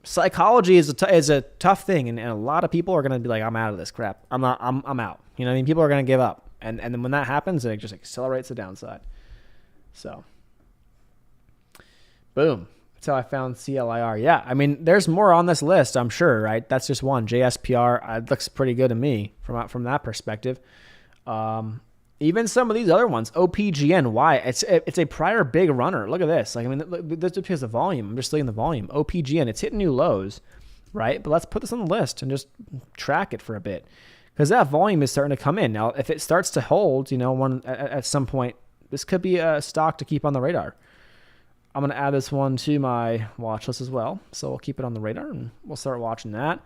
psychology is a tough thing, and a lot of people are going to be like, I'm out of this crap. I'm out. You know what I mean? People are going to give up. And then when that happens, it just accelerates the downside. So, boom. That's how I found CLIR. Yeah, I mean, there's more on this list, I'm sure, right? That's just one. JSPR, it looks pretty good to me from that perspective. Even some of these other ones, OPGN, it's a prior big runner. Look at this. Like, I mean, this is because of volume. I'm just seeing the volume. OPGN, it's hitting new lows, right? But let's put this on the list and just track it for a bit, because that volume is starting to come in. Now, if it starts to hold, at some point, this could be a stock to keep on the radar. I'm going to add this one to my watch list as well. So we'll keep it on the radar and we'll start watching that.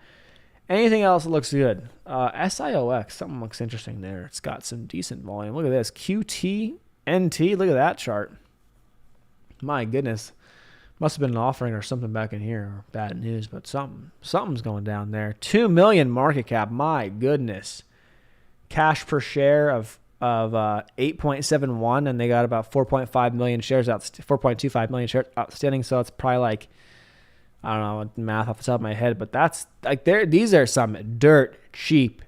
Anything else that looks good? SIOX, something looks interesting there. It's got some decent volume. Look at this. QTNT, look at that chart. My goodness. Must have been an offering or something back in here. Or bad news, but something's going down there. 2 million market cap. My goodness. Cash per share of 8.71, and they got about 4.5 million shares out, 4.25 million shares outstanding. So it's probably like, I don't know math off the top of my head, but that's like these are some dirt cheap,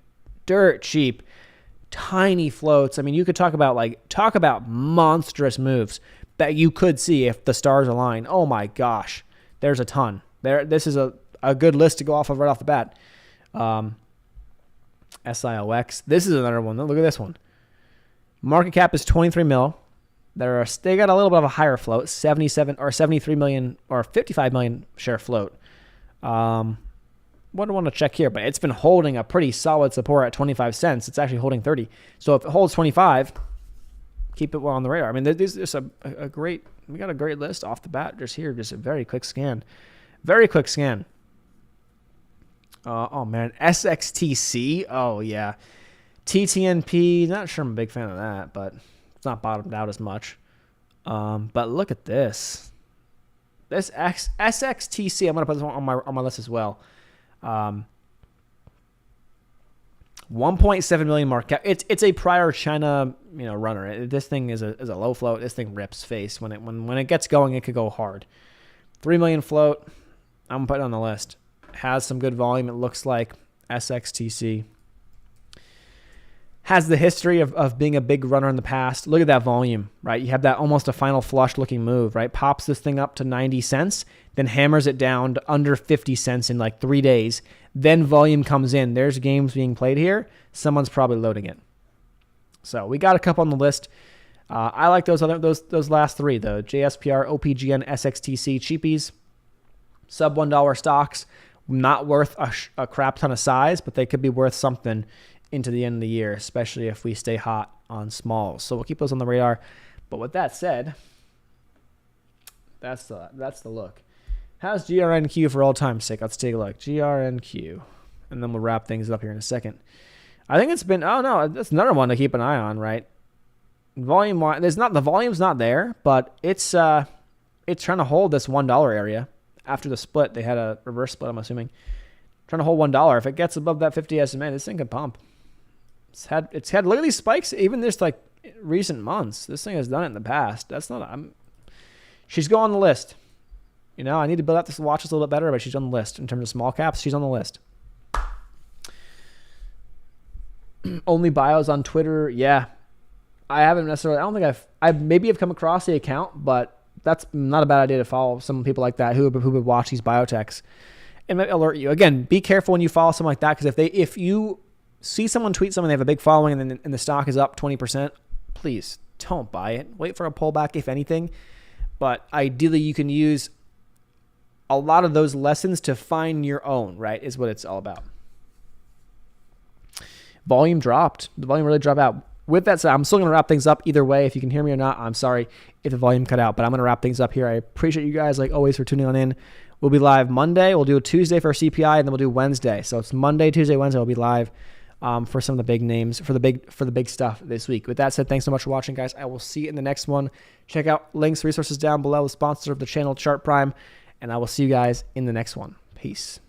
tiny floats. I mean, you could talk about monstrous moves that you could see if the stars align. Oh my gosh, there's a ton there. This is a good list to go off of right off the bat. SIOX. This is another one. Look at this one. Market cap is 23 mil. They got a little bit of a higher float, 77 or 73 million or 55 million share float. What do I want to check here? But it's been holding a pretty solid support at 25 cents. It's actually holding 30. So if it holds 25, keep it well on the radar. I mean, this is we got a great list off the bat just here. Just a very quick scan. Oh man, SXTC. Oh yeah. TTNP, not sure I'm a big fan of that, but it's not bottomed out as much. But look at this. This SXTC, I'm going to put this one on my list as well. 1.7 million market cap. It's a prior China, runner. This thing is a low float. This thing rips face. When it gets going, it could go hard. 3 million float. I'm putting it on the list. Has some good volume, it looks like. SXTC. Has the history of being a big runner in the past. Look at that volume, right? You have that almost a final flush looking move, right? Pops this thing up to 90 cents, then hammers it down to under 50 cents in like 3 days. Then volume comes in. There's games being played here. Someone's probably loading it. So we got a couple on the list. I like those last three though. JSPR, OPGN, SXTC, cheapies, sub $1 stocks. Not worth a crap ton of size, but they could be worth something into the end of the year, especially if we stay hot on smalls. So we'll keep those on the radar. But with that said, that's the look. How's GRNQ for all time's sake? Let's take a look. GRNQ. And then we'll wrap things up here in a second. I think it's been, that's another one to keep an eye on, right? The volume's not there, but it's trying to hold this $1 area. After the split, they had a reverse split, I'm assuming. Trying to hold $1. If it gets above that 50 SMA, this thing could pump. It's had look at these spikes, even this like recent months. This thing has done it in the past. She's going on the list. I need to build out this watch list a little bit better, but she's on the list. In terms of small caps, she's on the list. Only bios on Twitter. Yeah. I haven't necessarily, I don't think I maybe have come across the account, but that's not a bad idea to follow some people like that who would watch these biotechs and might alert you. Again, be careful when you follow someone like that, because if you see someone tweet something, they have a big following, and the stock is up 20%, please don't buy it. Wait for a pullback, if anything. But ideally, you can use a lot of those lessons to find your own, right, is what it's all about. Volume dropped. The volume really dropped out. With that said, I'm still going to wrap things up either way. If you can hear me or not, I'm sorry if the volume cut out, but I'm going to wrap things up here. I appreciate you guys, like always, for tuning on in. We'll be live Monday. We'll do a Tuesday for CPI, and then we'll do Wednesday. So it's Monday, Tuesday, Wednesday. We'll be live for some of the big names, for the big stuff this week. With that said, thanks so much for watching, guys. I will see you in the next one. Check out links, resources down below. The sponsor of the channel, Chart Prime, and I will see you guys in the next one. Peace.